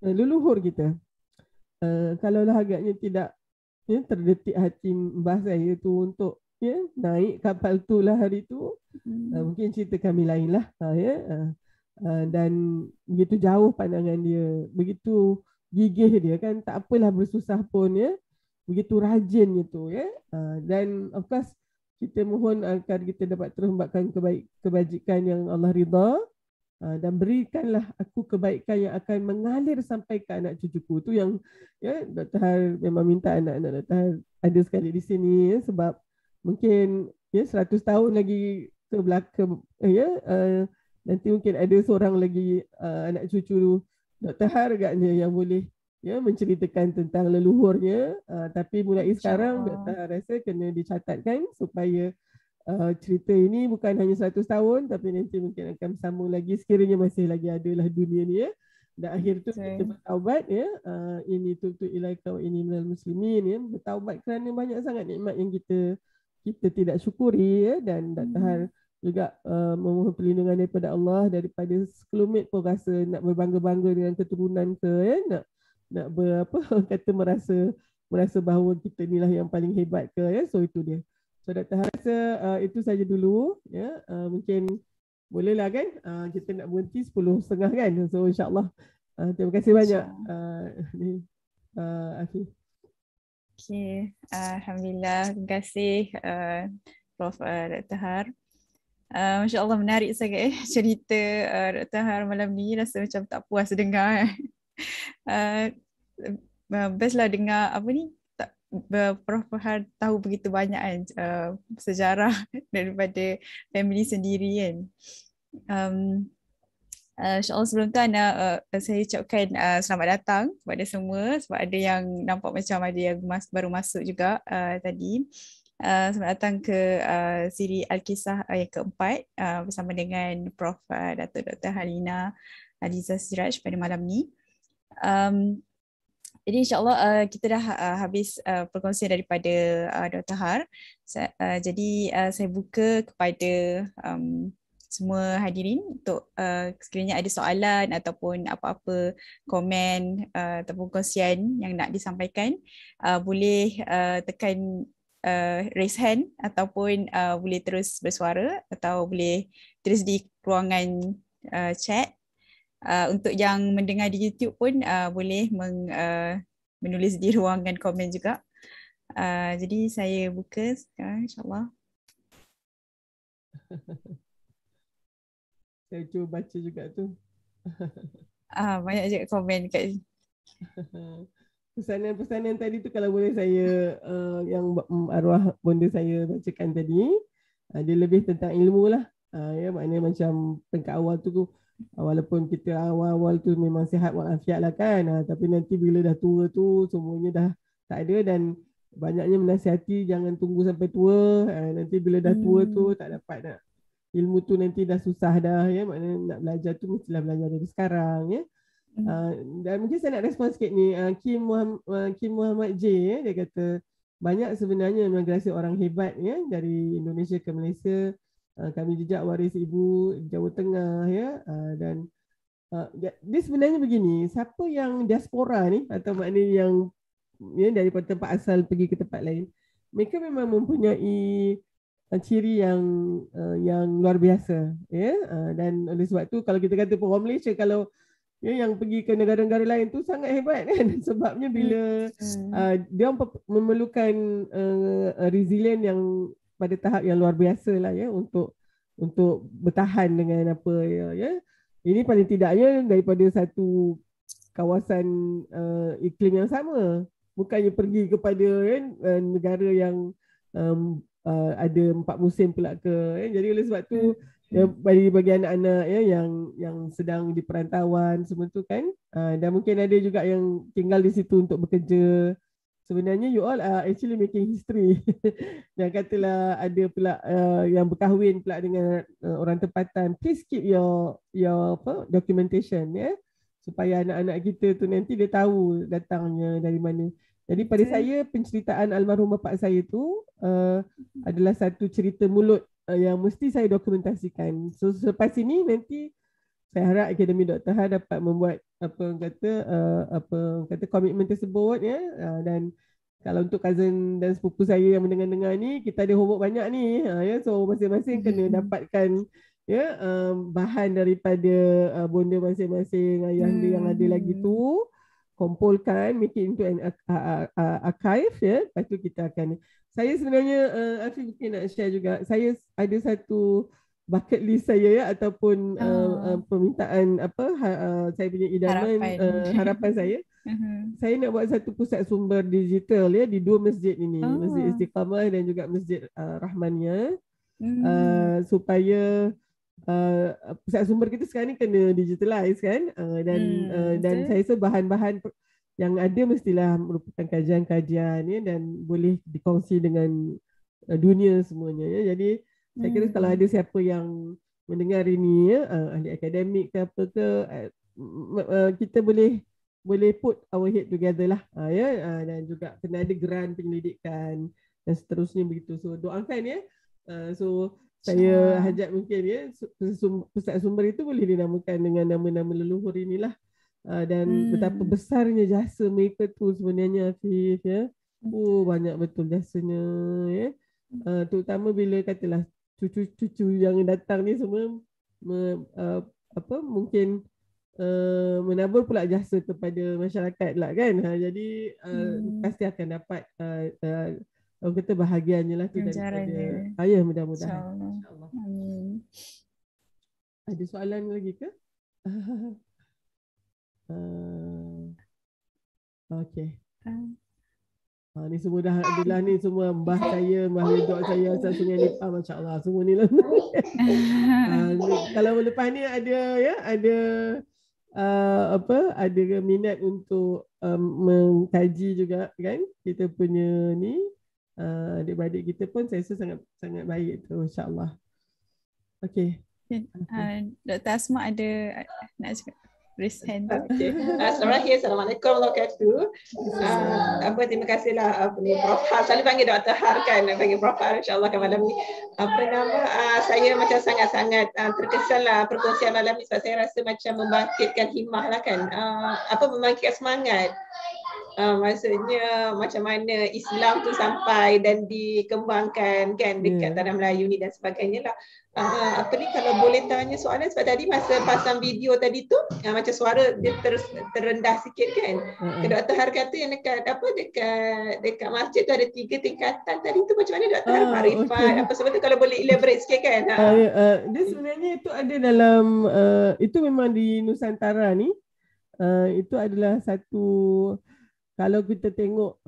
leluhur kita. Kalaulah agaknya tidak ya, terdetik hati mbah saya tu untuk ya naik kapal tu lah hari tu, mungkin cerita kami lain lah ya. Dan begitu jauh pandangan dia, begitu gigih dia kan, tak apalah bersusah pun ya, begitu rajinnya tu ya. Dan of course kita mohon agar kita dapat terus membuatkan kebajikan yang Allah ridha, dan berikanlah aku kebaikan yang akan mengalir sampai ke anak cucuku. Tu yang ya Dr. Har memang minta anak-anak Dr. Har ada sekali di sini ya, sebab mungkin ya 100 tahun lagi ke belakang ya, nanti mungkin ada seorang lagi anak cucu Dr. Har agaknya yang boleh ya menceritakan tentang leluhurnya, tapi mulai sekarang Dr. Har rasa kena dicatatkan supaya cerita ini bukan hanya 100 tahun tapi nanti mungkin akan bersambung lagi sekiranya masih lagi adalah dunia ni ya. Dan akhir tu kita bertaubat ya, ini tubtu ilaika wa inni minal muslimin ya, bertaubat kerana banyak sangat nikmat yang kita tidak syukuri ya. Dan Dr. Har juga memohon perlindungan daripada Allah daripada sekelumit pun rasa nak berbangga-bangga dengan keturunan ke ya, nak kata merasa bahawa kita inilah yang paling hebat ke ya. So itu dia. So Dr. Har rasa itu saja dulu ya. Mungkin bolehlah kan kita nak berhenti 10.30 kan. So insya-Allah terima kasih banyak Afi. Okay, alhamdulillah, terima kasih Prof Dr. Har. Masya-Allah menarik sangat cerita Dr. Har malam ni, rasa macam tak puas dengar. Best lah dengar apa ni, Prof Har tahu begitu banyak kan sejarah daripada family sendiri kan. InsyaAllah sebelum tu saya ucapkan selamat datang kepada semua, sebab ada yang nampak macam ada yang baru masuk juga tadi. Selamat datang ke siri Al-Kisah yang keempat bersama dengan Prof Dato' Dr. Halina Hadiza Siraj pada malam ni. Jadi insyaAllah kita dah habis perkongsian daripada Dr. Har. Jadi saya buka kepada semua hadirin untuk sekiranya ada soalan ataupun apa-apa komen ataupun kongsian yang nak disampaikan, boleh tekan raise hand ataupun boleh terus bersuara atau boleh terus di ruangan chat. Untuk yang mendengar di YouTube pun boleh menulis di ruangan komen juga. Jadi saya buka sekarang, insyaAllah. Saya cuba baca juga tu. Banyak juga komen kat Pesanan-pesanan tadi tu kalau boleh saya yang arwah bonda saya bacakan tadi, dia lebih tentang ilmu lah. Ya, maknanya macam tingkat awal tu walaupun kita awal-awal tu memang sihat walafiat lah kan, tapi nanti bila dah tua tu semuanya dah tak ada, dan banyaknya menasihati jangan tunggu sampai tua. Nanti bila dah tua tu tak dapat nak ilmu tu, nanti dah susah dah, ya. Maknanya nak belajar tu mestilah belajar dari sekarang, ya. Dan mungkin saya nak respon sikit ni. Kim Muhammad J, ya, dia kata banyak sebenarnya migrasi orang hebat, ya, dari Indonesia ke Malaysia. Kami jejak waris ibu Jawa Tengah, ya. Dan dia sebenarnya begini, siapa yang diaspora ni atau maknanya yang daripada tempat asal pergi ke tempat lain, mereka memang mempunyai ciri yang luar biasa, ya. Dan oleh sebab tu kalau kita kata orang Malaysia kalau yang pergi ke negara-negara lain tu sangat hebat kan, sebabnya bila dia memerlukan resilient yang pada tahap yang luar biasa lah, ya, untuk bertahan dengan apa, ya. Ini paling tidaknya daripada satu kawasan iklim yang sama, bukannya pergi kepada negara yang ada 4 musim pula ke, ya. Jadi oleh sebab tu bagi anak-anak, ya, yang sedang di perantauan semua tu kan, dan mungkin ada juga yang tinggal di situ untuk bekerja. Sebenarnya you all are actually making history. Dan katalah ada pula yang berkahwin pula dengan orang tempatan, please keep your documentation, ya, supaya anak-anak kita tu nanti dia tahu datangnya dari mana. Jadi pada saya penceritaan almarhum bapa saya tu adalah satu cerita mulut yang mesti saya dokumentasikan. So selepas ini nanti saya harap Akademi Dr. Har dapat membuat komitmen tersebut, ya. Dan kalau untuk cousin dan sepupu saya yang mendengar ni, kita ada homework banyak ni, ya. So masing-masing kena dapatkan, ya, bahan daripada bonda masing-masing, ayah dia yang ada lagi tu, kumpulkan, make it into an archive, ya. Lepas tu kita akan, saya sebenarnya Afi mungkin nak share juga, saya ada satu bucket list saya, ya, ataupun permintaan saya punya idaman, harapan saya. Saya nak buat satu pusat sumber digital, ya, di 2 masjid ini, Masjid Istiqamah dan juga Masjid Rahmaniyah, supaya pusat sumber kita sekarang ni kena digitalize kan, dan saya rasa bahan-bahan yang ada mestilah merupakan kajian-kajian, ya, dan boleh dikongsi dengan dunia semuanya, ya. Jadi saya kira kalau ada siapa yang mendengar ini, ya, ahli akademik ke apa ke, kita boleh put our head together lah, ya, dan juga kena ada grant penyelidikan dan seterusnya begitu. So doakan, ya. So saya hajat mungkin, ya, pusat sumber itu boleh dinamakan dengan nama-nama leluhur inilah. Dan betapa besarnya jasa mereka tu sebenarnya, Afif, ya. Banyak betul jasanya, ya. Terutama bila katalah cucu-cucu yang datang ni semua mungkin menabur pula jasa kepada masyarakat lah kan. Jadi pasti akan dapat orang kata bahagiannya lah tu daripada ayah, mudah-mudahan. InsyaAllah. Amin. Ada soalan lagi ke? Okey. Ni semua dah adalah ni semua mbah saya, mbah redok saya asal Sungai Nipah, masya-Allah semua ni lah. Kalau lepas ni ada, ya, ada ada minat untuk mengkaji juga kan kita punya ni, adik-beradik kita pun saya rasa sangat baik tu, insya-Allah. Okey. Dr. Asma ada nak cakap? Raise hand. Okay. Assalamualaikum warahmatullahi wabarakatuh. Terima kasihlah Prof Har, selalu panggil Dr. Har kan, panggil Prof Har, insyaAllah kan malam ni. Saya macam sangat-sangat terkesan lah perkongsian malam ni, sebab saya rasa macam membangkitkan himmah lah kan, membangkitkan semangat maksudnya macam mana Islam tu sampai dan dikembangkan kan dekat tanah Melayu ni dan sebagainya lah. Apa ni, kalau boleh tanya soalan sebab tadi masa pasang video tadi tu macam suara dia terendah sikit kan. Dr. Har kata yang dekat dekat masjid tu ada 3 tingkatan tadi tu, macam mana Dr. Har makrifat apa sebab tu, kalau boleh elaborate sikit kan. Dia sebenarnya itu ada dalam itu memang di Nusantara ni. Itu adalah satu, kalau kita tengok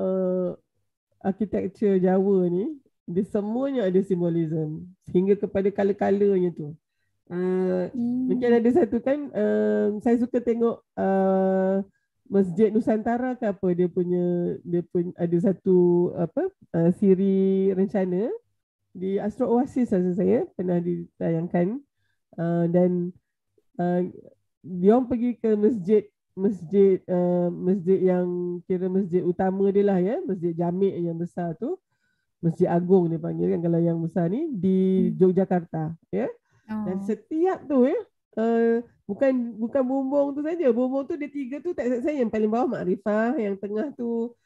architecture Jawa ni, dia semuanya ada simbolism sehingga kepada kala-kalanya tu. Mungkin ada satu kan, saya suka tengok Masjid Nusantara ke apa, dia punya ada satu siri rencana di Astro Oasis rasa saya pernah ditayangkan, dan dia orang pergi ke masjid yang kira masjid utama dia lah ya, Masjid Jami' yang besar tu, Masjid Agung dia panggil kan kalau yang besar ni, di Yogyakarta ya. Dan setiap tu ya, bukan bumbung tu saja, bumbung tu dia 3 tu tak saya, yang paling bawah makrifah, yang tengah tu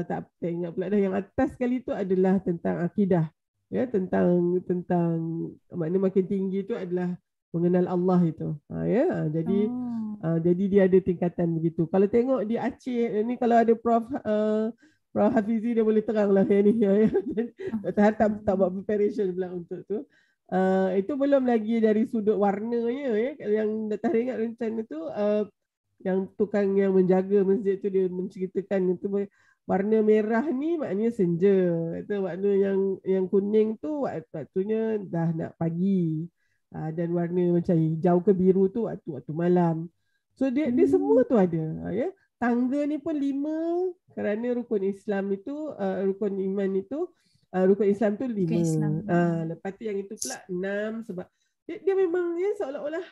tak ingat pula dah, yang atas sekali tu adalah tentang akidah ya, tentang makna makin tinggi tu adalah mengenal Allah itu. Jadi dia ada tingkatan begitu. Kalau tengok di Aceh ni, kalau ada Prof Hafizi dia boleh terang lah yang ni ya. Tak buat preparation pula untuk tu. Itu belum lagi dari sudut warnanya ya. Yang Dr. ingat rencana tu, yang tukang yang menjaga masjid tu dia menceritakan itu, warna merah ni maknanya senja. Itu warna yang kuning tu waktunya dah nak pagi. Dan warna macam hijau ke biru tu waktu malam. So dia semua tu ada ya. Tangga ni pun 5 kerana rukun Islam itu rukun iman itu rukun Islam tu 5. Lepas tu yang itu pula 6, sebab dia memang ya seolah-olah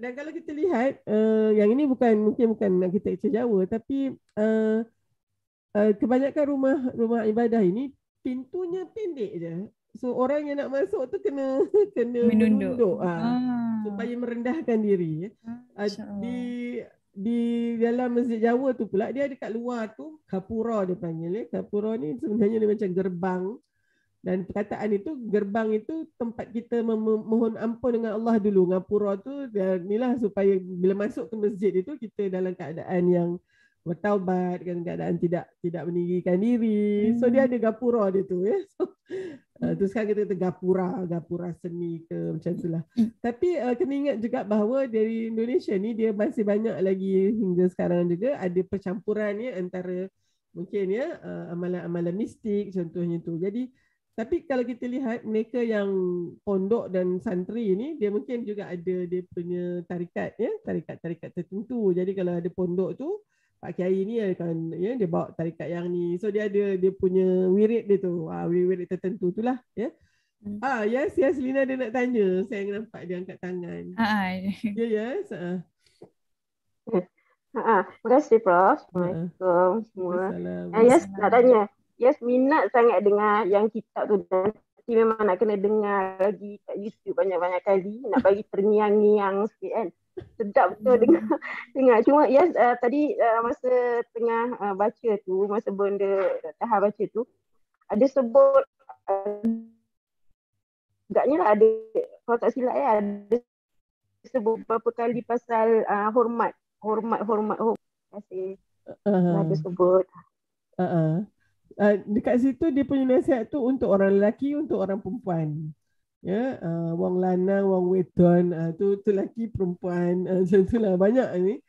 dan kalau kita lihat yang ini bukan arkitektur Jawa, tapi kebanyakan rumah ibadah ini pintunya pendek je. So orang yang nak masuk tu kena menunduk supaya merendahkan diri. Di dalam Masjid Jawa tu pula dia ada kat luar tu gapura dia panggil. Gapura ni sebenarnya dia macam gerbang, dan perkataan itu gerbang itu tempat kita memohon ampun dengan Allah dulu. Gapura tu inilah supaya bila masuk ke masjid itu kita dalam keadaan yang bertaubat, kan, keadaan tidak meninggikan diri. So dia ada gapura dia tu ya. So tu sekarang kita kata gapura seni ke macam itulah. Tapi kena ingat juga bahawa dari Indonesia ni dia masih banyak lagi hingga sekarang juga ada percampuran ya antara mungkin ya amalan-amalan mistik contohnya tu. Jadi tapi kalau kita lihat mereka yang pondok dan santri ni, dia mungkin juga ada dia punya tarikat ya, tarikat tertentu. Jadi kalau ada pondok tu, Pak Kiai ni kan ya, dia bawa tarikat yang ni. So dia ada dia punya wirid dia tu. Wirid tertentu itulah ya. Yes Lina dia nak tanya. Saya nampak dia angkat tangan. Yes. Terima kasih Prof. Assalamualaikum semua. Yes nak tanya. Yes minat sangat dengar yang kitab tu, nanti memang nak kena dengar lagi kat YouTube banyak-banyak kali, nak bagi terngiang-ngiang sikit kan. Sedap betul dengar. Cuma yes tadi masa tengah baca tu, masa bonda tahap baca tu, ada sebut agaknya lah ada, kalau tak silap ya, ada sebut beberapa kali pasal hormat. Terima kasih. Ada sebut. Dekat situ dia punya nasihat tu untuk orang lelaki, untuk orang perempuan. Ya, wang lanang, wang wedon, tu lelaki perempuan, macam itulah banyak ni.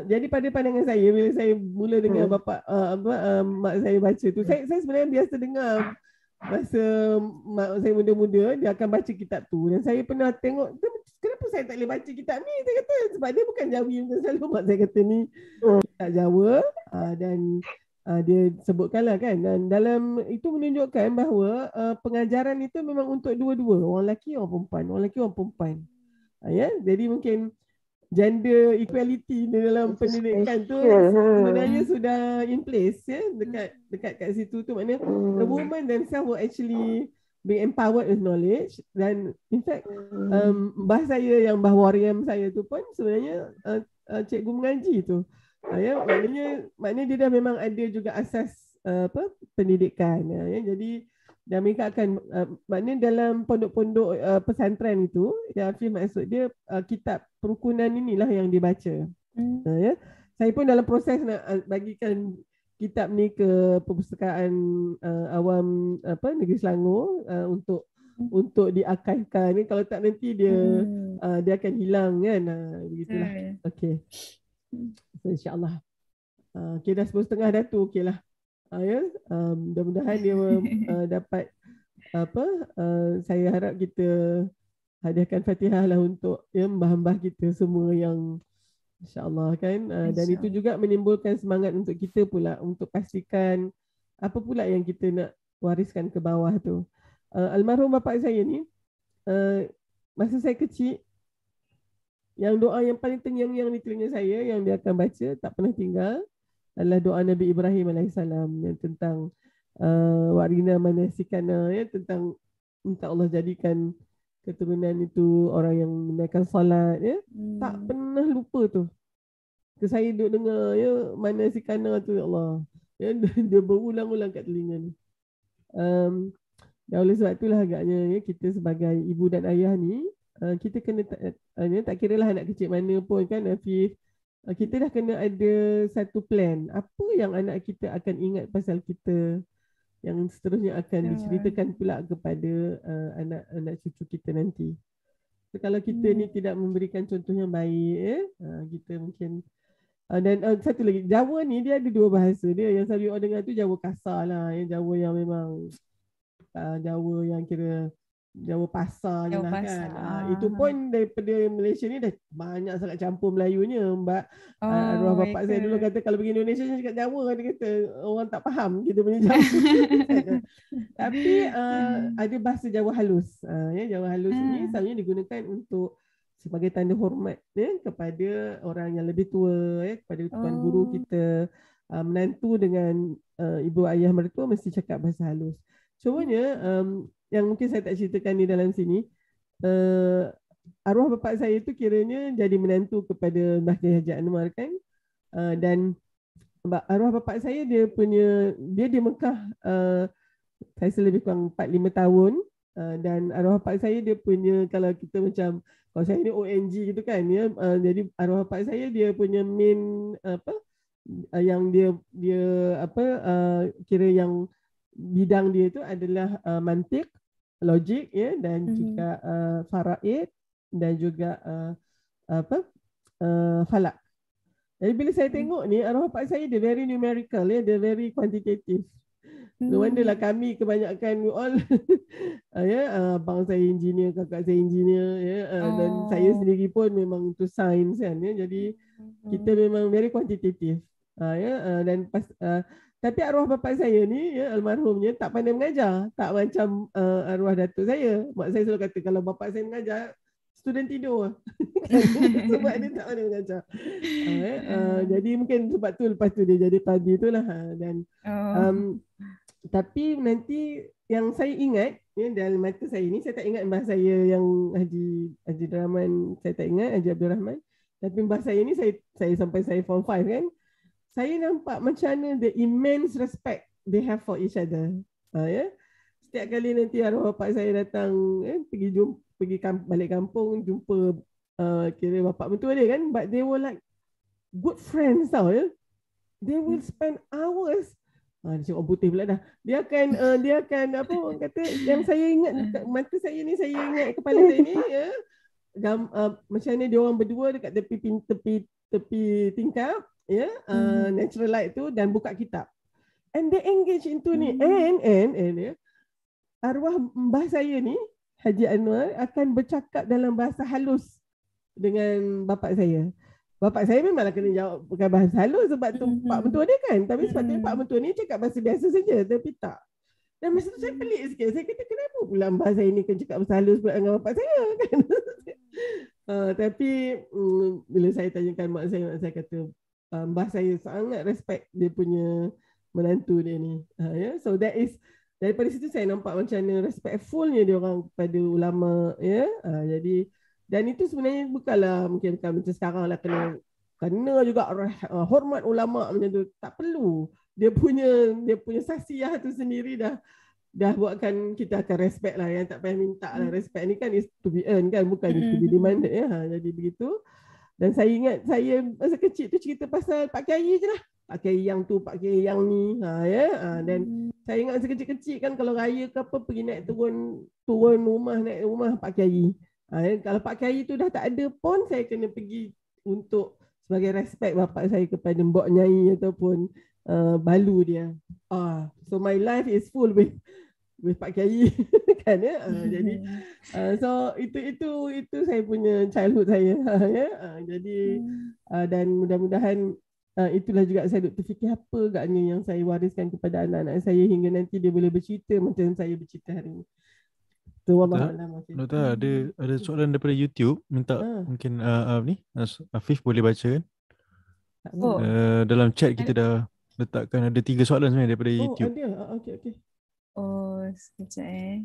Jadi pada pandangan saya bila saya mula dengar mak saya baca tu, saya sebenarnya biasa dengar masa mak saya muda-muda dia akan baca kitab tu, dan saya pernah tengok kenapa saya tak boleh baca kitab ni, saya kata sebab dia bukan Jawi macam selalu mak saya kata ni kitab Jawa, dan dia sebutkanlah kan, dan dalam itu menunjukkan bahawa pengajaran itu memang untuk dua-dua, orang lelaki orang perempuan, ya, jadi mungkin gender equality di dalam pendidikan tu sebenarnya sudah in place ya, dekat kat situ tu, maknanya the woman themselves will actually be empowered with knowledge. Dan in fact mbah saya yang Mbah Waryam saya tu pun sebenarnya cikgu mengaji tu. Ya, maknanya dia dah memang ada juga asas pendidikan. Ya. Jadi dan mereka akan maknanya dalam pondok-pondok pesantren itu, ya Afif maksud dia kitab perukunan inilah yang dibaca. Ya. Saya pun dalam proses nak bagikan kitab ni ke perpustakaan awam Negeri Selangor untuk diarkaifkan ni, kalau tak nanti dia akan hilang kan. Begitulah. Okey. So, InsyaAllah. Okay, dah 10.30 dah tu. Okey lah. Ya. Mudah-mudahan dia dapat saya harap kita hadiahkan Fatihah lah untuk mbah-mbah kita semua yang InsyaAllah kan. Dan itu juga menimbulkan semangat untuk kita pula untuk pastikan apa pula yang kita nak wariskan ke bawah tu. Almarhum bapa saya ni, masa saya kecil, yang doa yang paling terngiang-ngiang di telinga saya yang dia akan baca tak pernah tinggal adalah doa Nabi Ibrahim AS yang tentang warina manasikana, ya, tentang minta Allah jadikan keturunan itu orang yang menunaikan salat, ya. Tak pernah lupa tu. Saya duduk dengar, ya, manasikana tu, ya Allah. Ya, dia berulang-ulang kat telinga ni. Dan oleh sebab itulah agaknya, ya, kita sebagai ibu dan ayah ni, kita kena tak kira lah anak kecil mana pun kan Afif, kita dah kena ada satu plan apa yang anak kita akan ingat pasal kita, yang seterusnya akan diceritakan pula kepada anak cucu kita nanti. So, kalau kita ni tidak memberikan contoh yang baik, kita mungkin dan satu lagi, Jawa ni dia ada dua bahasa dia. Yang selalu orang dengar tu Jawa kasar lah, Jawa yang memang Jawa yang kira Jawa pasar je lah kan. Itu pun daripada Malaysia ni dah banyak sangat campur Melayunya. Mbak arwah bapak saya dulu kata kalau pergi Indonesia cakap Jawa, dia kata orang tak faham kita punya Jawa. Tapi ada bahasa Jawa halus. Jawa halus ni selalunya digunakan untuk sebagai tanda hormat, ya, kepada orang yang lebih tua, ya, kepada tuan guru kita. Menantu dengan ibu ayah mertua mesti cakap bahasa halus. Cumanya yang mungkin saya tak ceritakan di dalam sini, arwah bapa saya itu kiranya jadi menantu kepada Mbah Kiai Haji Anwar kan, dan arwah bapa saya dia di Mekah saya lebih kurang 4-5 tahun, dan arwah bapa saya dia punya, kalau kita macam kalau saya ni ONG gitu kan, ya, jadi arwah bapa saya dia punya main yang dia kira yang bidang dia itu adalah mantik, logik, ya, dan juga faraid dan juga falak. Jadi bila saya tengok ni, arwah bapak saya dia very numerical, ya, dia very quantitative. No wonder lah kami kebanyakan all ya, abang saya engineer, kakak saya engineer, ya, dan saya sendiri pun memang tu sains kan, ya. Jadi kita memang very quantitative. Dan tapi arwah bapa saya ni, ya, almarhumnya tak pandai mengajar, tak macam arwah datuk saya. Mak saya selalu kata kalau bapa saya mengajar, student tidur. Sebab dia tak pandai mengajar. Jadi mungkin sebab tu lepas tu dia jadi qadi itulah. Dan tapi nanti yang saya ingat, ya, dalam mata saya ni, saya tak ingat mbah saya yang Haji Abdul Rahman, saya tak ingat Haji Abdul Rahman. Tapi mbah saya ni saya sampai saya form 5 kan, saya nampak macam mana the immense respect they have for each other. Ya. Setiap kali nanti arwah bapak saya datang, balik kampung, jumpa kira bapak mentua dia kan, but they were like good friends tau, ya. They will spend hours. Dia cakap orang putih pula dah. Dia akan apa orang kata, yang saya ingat mata saya ni, saya ingat kepala saya ni, ya. Macam mana dia orang berdua dekat tepi tingkap, ya, natural light tu, dan buka kitab. And they engage into ni. And ya, arwah mbah saya ni, Haji Anwar, akan bercakap dalam bahasa halus dengan bapak saya. Bapak saya memanglah kena jawab pakai bahasa halus sebab tu pak mentua dia kan. Tapi sebab tu pak mentua ni cakap bahasa biasa saja, tapi tak. Dan masa tu saya pelik sikit. Saya kata kenapa pula mbah saya ni kena cakap bahasa halus pula dengan bapak saya kan. Tapi bila saya tanyakan mak saya kata mbah saya sangat respect dia punya menantu dia ni. Ya. So that is, daripada situ saya nampak macam mana respectfulnya dia orang kepada ulama, ya. Jadi, dan itu sebenarnya bukan macam sekarang lah kena kena juga hormat ulama macam tu. Tak perlu. Dia punya sasiyah tu sendiri dah buatkan kita akan respect lah. Yang tak payah minta lah. Respect ni kan is to be earned kan, bukan to be demanded ya. Jadi begitu. Dan saya ingat saya masa kecil tu cerita pasal Pak Kiai je lah. Pak Kiai yang tu, Pak Kiai yang ni. Dan saya ingat masa kecil-kecil kan kalau raya ke apa pergi naik turun naik rumah Pak Kiai. Kalau Pak Kiai tu dah tak ada pun saya kena pergi untuk sebagai respect bapak saya kepada Mbok Nyai ataupun balu dia. So my life is full with Pak Kiai kan ya. Jadi so itu saya punya childhood saya ya. Jadi dan mudah-mudahan itulah juga saya duk terfikir apa agaknya yang saya wariskan kepada anak-anak saya hingga nanti dia boleh bercerita macam saya bercerita hari ini. Tu wallahualam. Doktor, ada soalan daripada YouTube minta mungkin Afif boleh baca kan? Dalam chat kita dah letakkan ada 3 soalan sebenarnya daripada YouTube. Okey. Oh, sekejap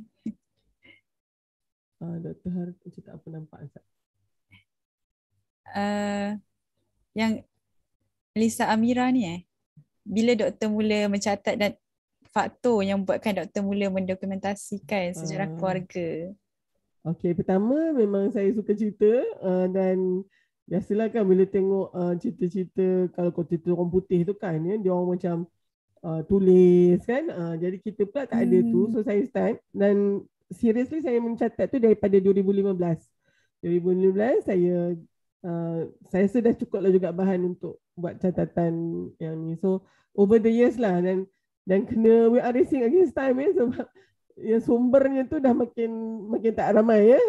Dr. Har tak apa nampak Ustaz. Yang Lisa Amira ni bila doktor mula mencatat dan faktor yang buatkan doktor mula mendokumentasikan sejarah keluarga? Okey, pertama memang saya suka cerita dan biasalah kan bila tengok cerita-cerita kalau cerita orang putih tu kan ya, dia orang macam tulis kan, jadi kita pula tak ada tu, so saya start dan seriously saya mencatat tu daripada 2015 saya sudah cukup lah juga bahan untuk buat catatan yang ni. So over the years lah dan kena we are racing against time sebab yang sumbernya tu dah makin tak ramai ya.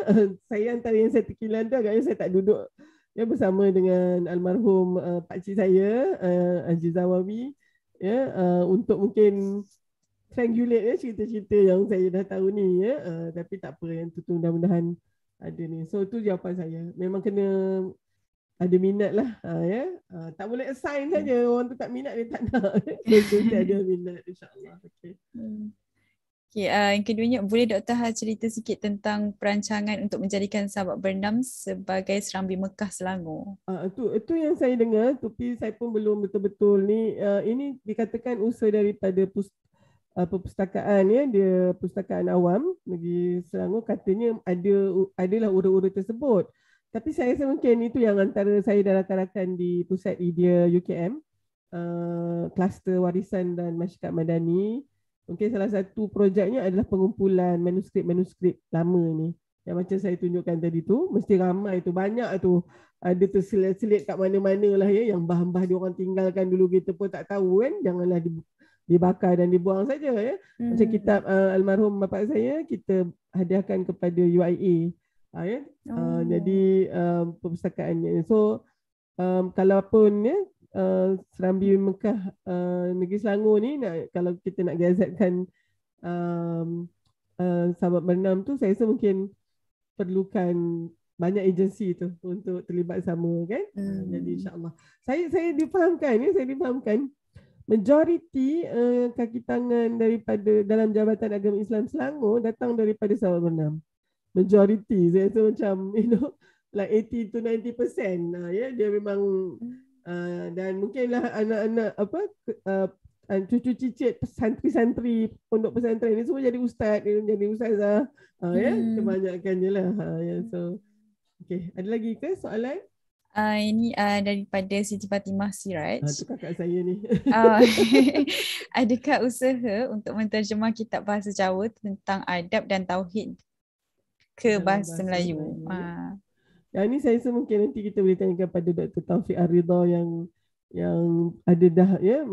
Saya antara yang saya terkilan tu agaknya saya tak duduk ya bersama dengan almarhum pakcik saya Haji Zawawi ya untuk mungkin triangulate ya cerita-cerita yang saya dah tahu ni ya. Tapi tak apa, yang tu mudah-mudahan ada ni. So tu jawapan saya. Memang kena ada minat lah ya. Tak boleh assign saja, orang tu tak minat dia tak nak. Mesti ada minat insya-Allah. Okey. Yang keduanya, boleh Dr. Har cerita sikit tentang perancangan untuk menjadikan Sahabat Bernam sebagai Serambi Mekah Selangor? Itu yang saya dengar, tapi saya pun belum betul-betul ni. Ini dikatakan usaha daripada perpustakaan ya, dia Perpustakaan Awam Negeri Selangor, katanya adalah urut-urut tersebut. Tapi saya rasa mungkin itu yang antara saya dan rakan-rakan di Pusat Idea UKM, Kluster Warisan dan Masyarakat Madani. Mungkin salah satu projeknya adalah pengumpulan manuskrip lama ni. Yang macam saya tunjukkan tadi tu, mesti ramai tu, banyak tu. Ada terselit-selit kat mana-mana lah ya, yang bah-bah dia orang tinggalkan dulu kita pun tak tahu kan. Janganlah dibakar dan dibuang saja ya. Macam kitab almarhum bapak saya, kita hadiahkan kepada UIA. Ya. Jadi perpustakaannya. So kalau pun ya Serambi Mekah Negeri Selangor ni kalau kita nak gazetkan Sahabat Bernam tu, saya rasa mungkin perlukan banyak agensi tu untuk terlibat sama kan. Jadi insya-Allah saya difahamkan majoriti kaki tangan daripada dalam Jabatan Agama Islam Selangor datang daripada Sahabat Bernam. Majority saya rasa macam like 80 to 90% ya, dia memang dan mungkinlah anak-anak cucu cicit santri-santri pondok pesantren ni semua jadi ustaz, jadi ustazah ya, kebanyakannya lah ya. So okey, ada lagi ke soalan? Ini daripada Siti Fatimah Siraj. Itu kakak saya ni. Adakah usaha untuk menterjemah kitab bahasa Jawa tentang adab dan tauhid ke bahasa Melayu? Yang ni saya rasa mungkin nanti kita boleh tanyakan pada Dr. Taufik Ar-Ridha yang ada dah ya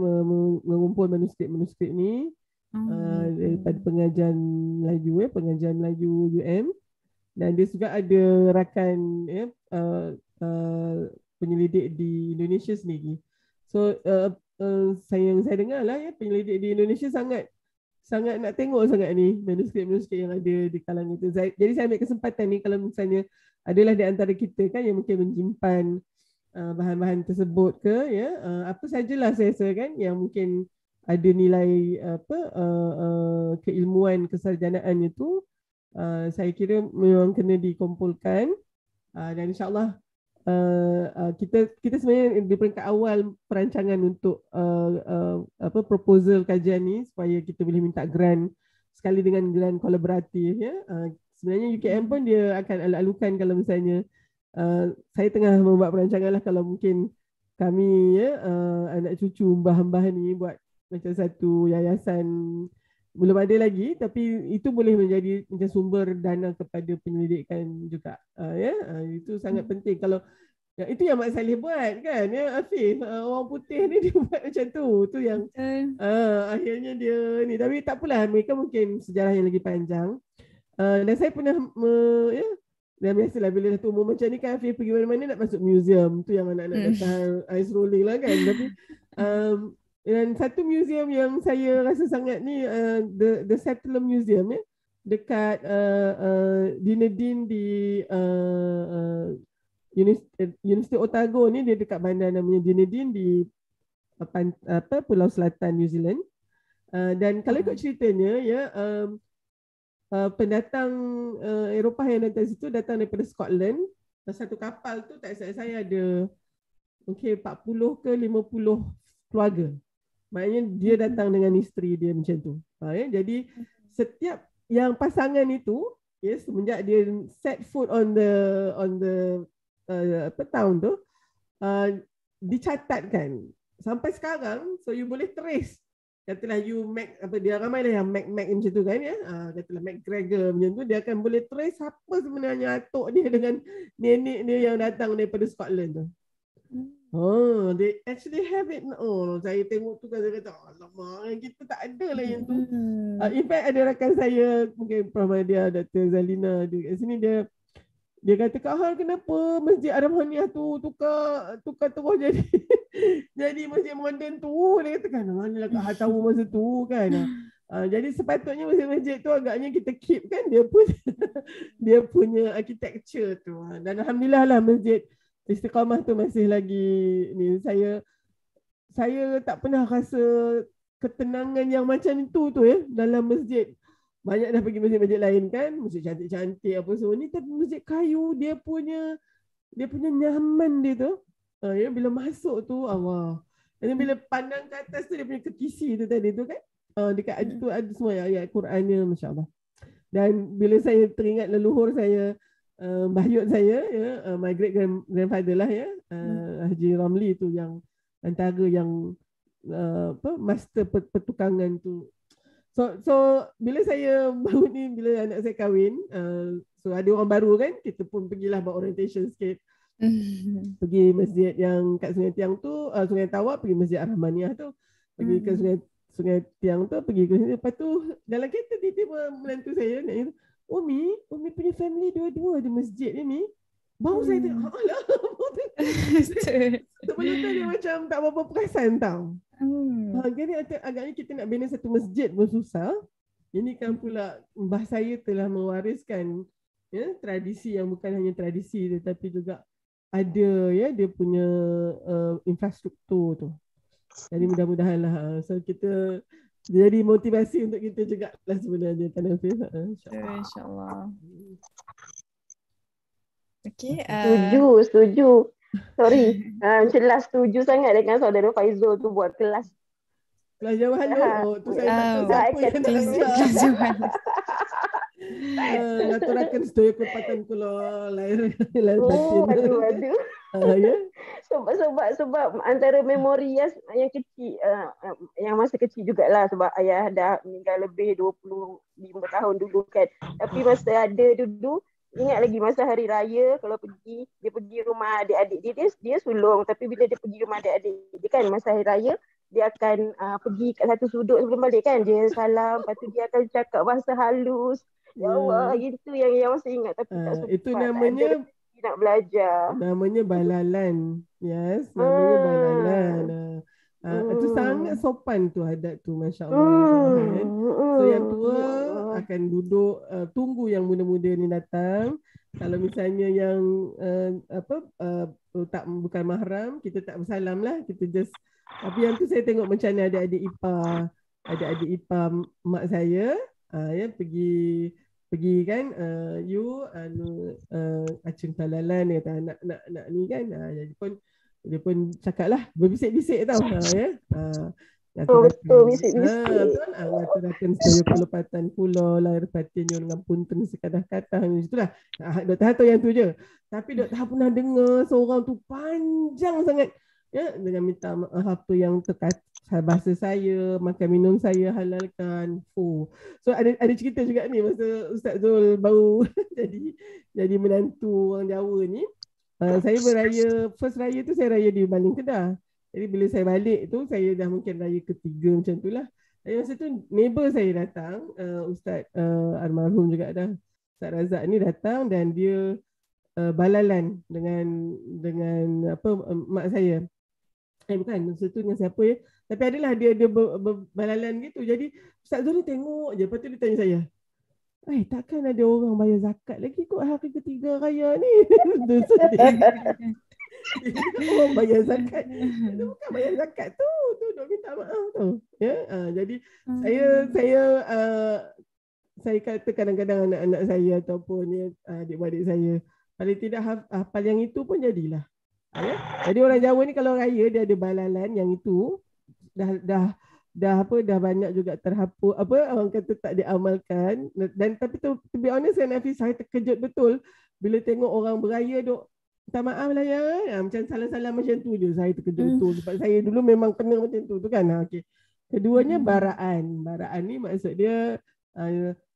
mengumpul manuskrip ni daripada pengajian Melayu UM, dan dia juga ada rakan ya penyelidik di Indonesia sendiri. So saya dengar lah ya, penyelidik di Indonesia sangat nak tengok sangat ni manuskrip yang ada di kalangan itu. Jadi saya ambil kesempatan ni, kalau misalnya adalah di antara kita kan yang mungkin menyimpan bahan-bahan tersebut ke ya, apa sajalah saya rasa kan yang mungkin ada nilai keilmuan kesarjanaannya tu, saya kira memang kena dikumpulkan dan insya-Allah kita sebenarnya di peringkat awal perancangan untuk proposal kajian ni supaya kita boleh minta grant sekali dengan grant kolaboratif ya. Sebenarnya UKM pun dia akan aluk-alukan kalau misalnya saya tengah membuat perancangan lah kalau mungkin kami ya anak cucu mbah-mbah ni buat macam satu yayasan, belum ada lagi tapi itu boleh menjadi macam sumber dana kepada penyelidikan juga itu sangat penting. Kalau itu yang Mak Saleh buat kan ya Afif, orang putih ni dia buat macam tu yang akhirnya dia ni, tapi tak apalah, mereka mungkin sejarah yang lagi panjang. Dan saya pernah dan biasalah bila dah umur macam ni kan Afif pergi mana-mana nak masuk museum tu yang anak-anak datang ice rolling lah kan. Tapi dan satu museum yang saya rasa sangat ni the Settler Museum ya, dekat Dunedin di Universiti Otago ni, dia dekat bandar namanya Dunedin di Pulau Selatan New Zealand. Dan kalau ikut ceritanya ya pendatang Eropah yang datang situ datang daripada Scotland. Satu kapal tu tak silap saya ada mungkin 40 ke 50 keluarga. Maknanya dia datang dengan isteri dia macam tu. Jadi setiap yang pasangan itu semenjak dia set foot on the town tu dicatatkan sampai sekarang, so you boleh trace. Katalah you Mac dia ramai lah yang Mac macam tu kan ya. Katalah McGregor macam tu, dia akan boleh trace apa sebenarnya atuk dia dengan nenek dia yang datang daripada Scotland tu. They actually have it. Saya tengok tu kan, saya kata alamak, kita tak ada lah yang tu. In fact ada rakan saya, mungkin Prof. Madia, Dr. Zalina dia kat sini, dia kata, Kak Hal, kenapa Masjid Ar-Rahmaniyah tu tukar terus jadi masjid moden tu? Dia kata kan, manalah Kak Hal tahu masa tu kan. Jadi sepatutnya masjid tu agaknya kita keep kan dia punya architecture tu. Dan alhamdulillah lah Masjid Istiqamah tu masih lagi ni. Saya tak pernah rasa ketenangan yang macam itu tu ya dalam masjid. Banyak dah pergi masjid-masjid lain kan, masjid cantik-cantik apa semua ni, tapi masjid kayu dia punya nyaman dia tu. Ya bila masuk tu Allah. Dan bila pandang ke atas tu dia punya ketisi tu tadi tu kan. Dekat tu ada semua ayat Qurannya, masya-Allah. Dan bila saya teringat leluhur saya, Bahyut saya ya, my great grandfather lah ya, Haji Ramli tu yang antara yang master pertukangan tu. So bila saya baru ni, bila anak saya kahwin, so ada orang baru kan, kita pun pergilah buat orientation sikit. Pergi masjid yang kat Sungai Tiang tu, Sungai Tawak, pergi Masjid Ar-Rahmaniyah tu, pergi ke Sungai Tiang tu, pergi ke sini. Lepas tu dalam kereta tiba-tiba menantu saya nak, Umi punya family dua-dua ada masjid ni. Baru saya tengok, alah. Sebelum tu dia macam tak berapa perasan tau. Jadi agaknya kita nak bina satu masjid pun susah. Ini kan pula mbah saya telah mewariskan ya, tradisi yang bukan hanya tradisi tetapi juga ada ya dia punya infrastruktur tu. Jadi mudah-mudahanlah so kita jadi motivasi untuk kita juga lah sebenarnya kan Hafiz. InsyaAllah. Okay. Setuju. Sorry. Jelas setuju sangat dengan saudara Faizul tu buat kelas Jawahan tu saya tak tahu siapa yang nak ajar. Naturakan sedaya kelepatan kula lahir batin. Aduh. Ya. Sebab antara memori yang kecil, yang masa kecil jugalah, sebab ayah dah meninggal lebih 25 tahun dulu kan. Tapi masa ada dulu, ingat lagi masa hari raya kalau dia pergi rumah adik-adik dia sulung, tapi bila dia pergi rumah adik-adik dia kan masa hari raya dia akan pergi kat satu sudut sebelum balik kan, dia salam, lepas tu dia akan cakap bahasa halus. Ya Allah, itu yang masih ingat tapi tak sempat. Itu namanya nak belajar. Namanya balalan. Yes, namanya balalan. Itu sangat sopan tu adat tu, masya-Allah. So yang tua akan duduk tunggu yang muda-muda ni datang. Kalau misalnya yang bukan mahram, kita tak bersalam lah, kita just. Tapi yang tu saya tengok macam mana adik-adik ipar mak saya ya pergi pergi kan you acung talalan dia kata nak ni kan. Jadi dia pun cakap lah, berbisik-bisik tau. Betul, bisik-bisik. Betul. Ngaturakan sedaya kelepatan kula lahir batin dengan punten sekadah kata. Itulah. Dr. Han tahu yang tu je. Tapi Dr. Han pernah dengar seorang tu panjang sangat. Ya, dengan minta maaf apa yang bahasa saya, makan minum saya halalkan. So ada cerita juga ni masa Ustaz Zul baru jadi menantu orang Jawa ni. Saya beraya, first raya tu saya raya di Baling Kedah. Jadi bila saya balik tu, saya dah mungkin raya ketiga macam tu lah. Jadi masa tu neighbor saya datang, Ustaz almarhum juga dah, Ustaz Razak ni datang dan dia balalan dengan mak saya. Bukan, masa tu dengan siapa ya. Tapi adalah dia balalan gitu. Jadi Ustaz Zul ni tengok je, lepas tu dia tanya saya, takkan ada orang bayar zakat lagi kot hari ketiga raya ni? Orang bayar zakat. Itu bukan bayar zakat tu duk minta maaf tu. Ya, jadi saya kata kadang-kadang anak-anak saya ataupun adik-adik saya paling tidak hafal yang itu pun jadilah. Ya? Jadi orang Jawa ni kalau raya dia ada balalan yang itu dah banyak juga terhapus, orang kata tak diamalkan. Dan tapi to be honest kan Hafiz, saya terkejut betul bila tengok orang beraya duk minta maaf lah ya. Macam salah-salah macam tu je, saya terkejut betul sebab saya dulu memang kena macam tu kan. Okey. Keduanya baraan ni maksud dia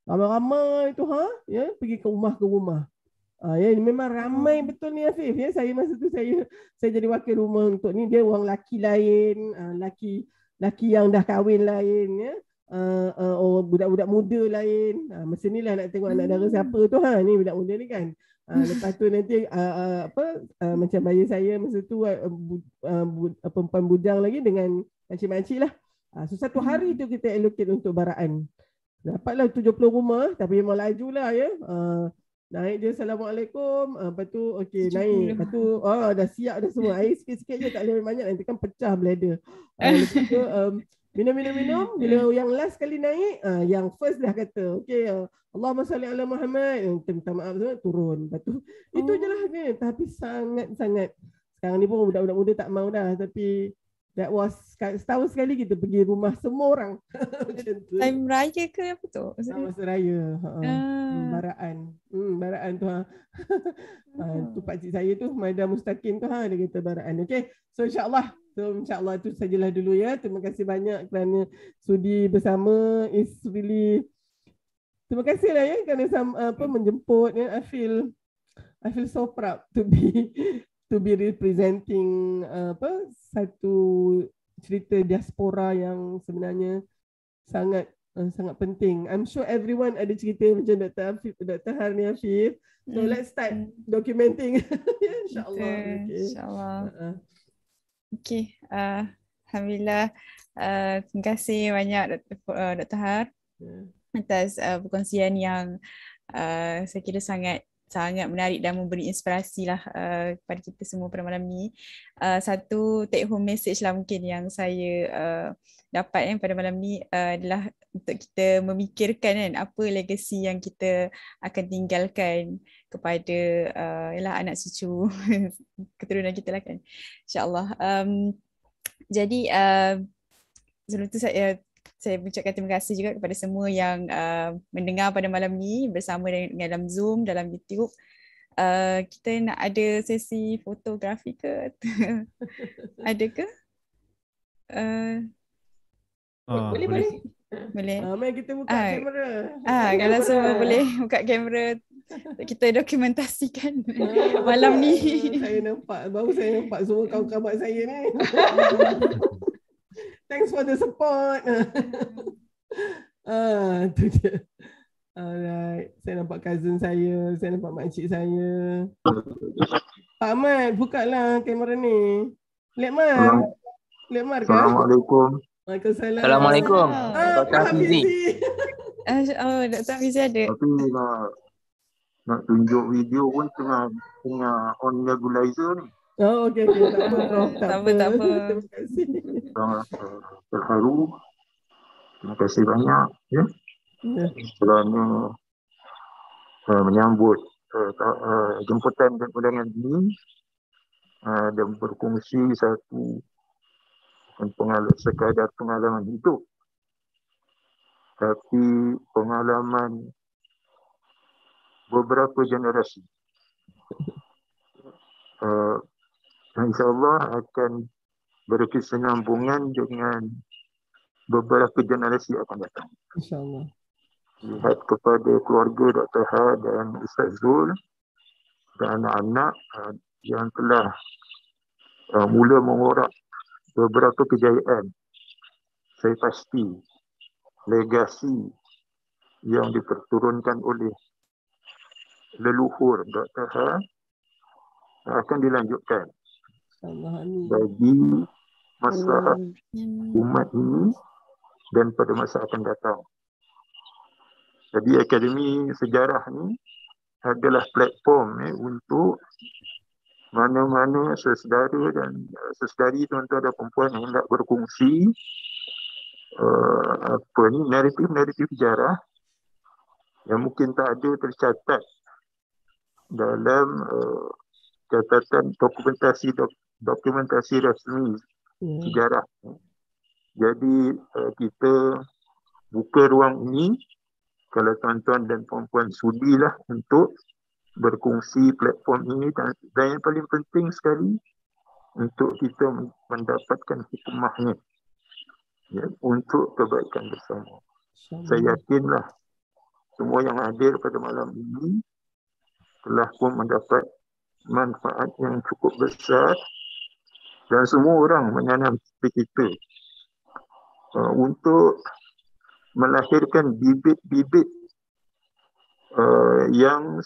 ramai-ramai tu ya, pergi ke rumah. Ya, memang ramai betul ni Afif ya. Saya masa tu saya jadi wakil rumah untuk ni, dia orang laki lain, laki yang dah kahwin lain ya. Budak-budak muda lain. Masa ni lah nak tengok anak dara siapa tu ni budak muda ni kan. Lepas tu nanti macam bayi saya masa tu perempuan bujang lagi dengan makcik-makcik lah. So satu hari tu kita allocate untuk baraan. Dapatlah 70 rumah tapi memang laju lah ya. Naik je Assalamualaikum, lepas tu okey naik, lepas tu dah siap dah semua, air sikit-sikit je tak boleh banyak nanti kan pecah bladder. Lepas tu minum, bila yang last kali naik, yang first dah kata okey Allahumma salli ala Muhammad, minta maaf semua turun. Lepas tu itu je lah ni, tapi sangat-sangat sekarang ni pun budak-budak muda tak mau dah, tapi that was setahun sekali kita pergi rumah semua orang. Macam tu. Time raya ke apa tu? Masa raya. Baraan tu. Tu pakcik saya tu, Maida Mustaqim tu dia kata baraan. Okay. So insyaAllah tu sajalah dulu ya. Terima kasih banyak kerana sudi bersama. It's really terima kasih lah ya kerana menjemput ya. I feel so proud to be representing satu cerita diaspora yang sebenarnya sangat penting. I'm sure everyone ada cerita macam Dr. Harni Afif. So let's start documenting. InsyaAllah. InsyaAllah. Okay. Alhamdulillah. Terima kasih banyak Dr. Har atas perkongsian yang saya kira sangat menarik dan memberi inspirasi lah kepada kita semua pada malam ni. Satu take home message lah mungkin yang saya dapat pada malam ni adalah untuk kita memikirkan kan apa legacy yang kita akan tinggalkan kepada anak cucu keturunan kita lah kan, insyaAllah. Jadi sebelum tu saya mengucapkan terima kasih juga kepada semua yang mendengar pada malam ni bersama dengan dalam Zoom, dalam YouTube. Kita nak ada sesi fotografi ke? Ada ke? Boleh. Mari kita buka kamera. Kalau semua boleh buka kamera, kita dokumentasikan malam ni. Baru saya nampak semua kawan-kawan saya ni. Thanks for the support. Tu dia. Alright. Saya nampak cousin saya nampak makcik saya. Pak Ahmad, buka lah kamera ni. Lekmar ke? Assalamualaikum. Waalaikumsalam. Assalamualaikum. Dr. Hafizi. Dr. Hafizi ada. Tapi nak tunjuk video pun tengah on nebulizer ni. Oh, okey. Tak apa. Terima kasih. Terharu. Terima kasih banyak ya. Kerana menyambut jemputan dan undangan ini dan berkongsi satu sekadar pengalaman hidup, tapi pengalaman beberapa generasi. InsyaAllah akan berkesinambungan dengan beberapa generasi akan datang. InsyaAllah. Lihat kepada keluarga Dr. Ha dan Ustaz Zul dan anak-anak yang telah mula mengorak beberapa kejayaan. Saya pasti legasi yang diperturunkan oleh leluhur Dr. Ha akan dilanjutkan bagi masalah umat ini dan pada masa akan datang. Jadi Akademi Sejarah ni adalah platform untuk mana-mana sesedara dan sesedari tuan-tuan dan perempuan yang hendak berkongsi naratif sejarah yang mungkin tak ada tercatat dalam catatan dokumentasi rasmi sejarah. Jadi kita buka ruang ini kalau tuan-tuan dan puan-puan sudilah untuk berkongsi platform ini, dan yang paling penting sekali untuk kita mendapatkan hikmahnya untuk kebaikan bersama. Saya yakinlah semua yang hadir pada malam ini telah pun mendapat manfaat yang cukup besar, dan semua orang menanam seperti kita untuk melahirkan bibit-bibit yang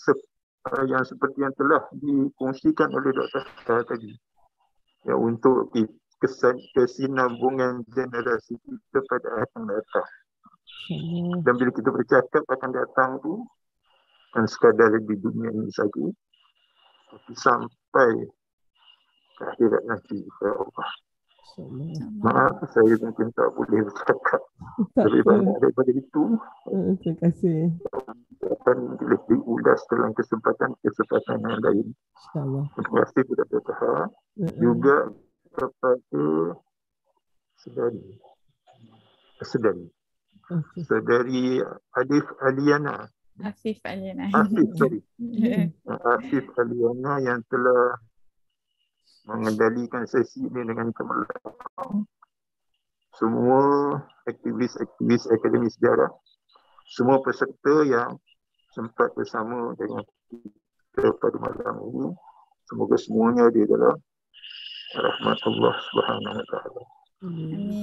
seperti yang telah dikongsikan oleh Dr. Shah tadi, untuk kesinambungan generasi kita pada akan datang. Dan bila kita bercakap akan datang tu bukan sekadar di dunia ini saja, tapi sampai ke akhirat nanti, ya Allah. Maaf, saya mungkin tak boleh bercakap lebih banyak daripada itu. Terima kasih. Akan boleh diulas dalam kesempatan yang lain. Terima kasih kepada Dr. Ha, juga kepada saudari Afif Aliana yang telah mengendalikan sesi ini dengan cemerlang. Semua aktivis Akademi Sejarah, semua peserta yang sempat bersama dengan kita pada malam ini, semoga semuanya di dalam rahmat Allah Subhanahu wa taala.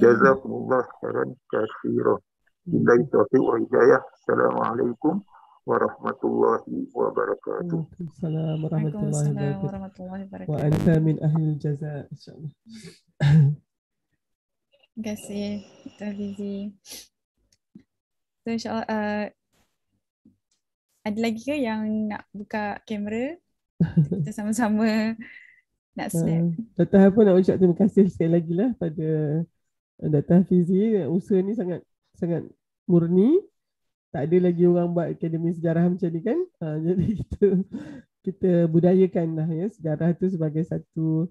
Jazakumullah khairan katsiran. Billahi taufiq wa hidayah. Assalamualaikum warahmatullahi wabarakatuh. Waalaikumsalam warahmatullahi wabarakatuh. Wa anta min ahli jaza, insyaallah. Terima kasih Dr. Fizi. So insyaAllah ada lagi ke yang nak buka kamera? Kita sama-sama nak snap. Dr. pun nak ucap terima kasih sekali lagi lah pada Dr. Fizi. Usaha ni sangat murni. Tak ada lagi orang buat Akademi Sejarah macam ni kan. Jadi kita budayakan lah ya sejarah tu sebagai satu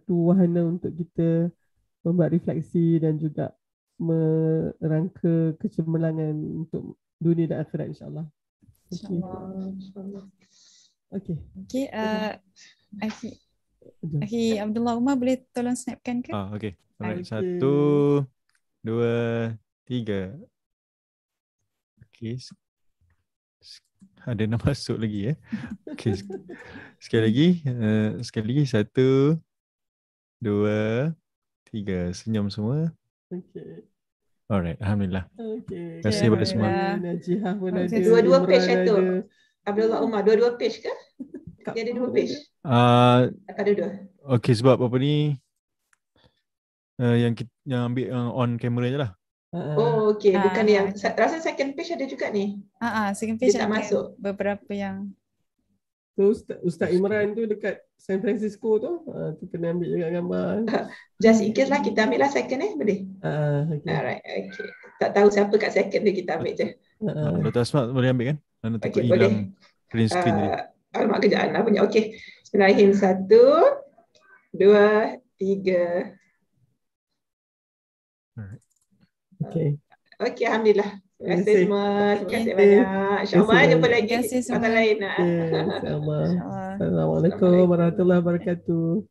wahana untuk kita membuat refleksi dan juga merangka kecemerlangan untuk dunia dan akhirat, insyaAllah. Okey. Akhi Abdullah Umar boleh tolong snapkan ke? Okey. Alright, 1, 2, 3. Okey. Ada nak masuk lagi Okey. Sekali lagi 1, 2, 3. Senyum semua. Okey. Alright, alhamdulillah. Okey. Terima kasih kepada semua. Najihah pun ada. Dua-dua page tu. Abdullah Umar, dua-dua page ke? Dia ada 2 page. Ada 2. Okey, sebab apa ni yang ambil on kamera je lah. Oh, okey. Bukan yang rasa second page ada juga ni. Second page dia tak masuk. Beberapa yang tu Ustaz Imran tu dekat San Francisco tu, tu kena ambil juga gambar. Just in case lah kita ambil lah second boleh? Okay. Alright, okay. tak tahu siapa kat second dia, kita ambil je. Dr. Asma boleh ambil kan? Mana takut Okey, boleh. hilang green screen tadi. Alamak, kejap lah punya. Okey. Bismillahirrahmanirrahim. 1, 2, 3. Okey. Okey, alhamdulillah. Terima kasih semua. Terima kasih Okay. banyak. InsyaAllah jumpa lagi Terima kasih semua. masa lain. InsyaAllah. Assalamualaikum warahmatullahi wabarakatuh.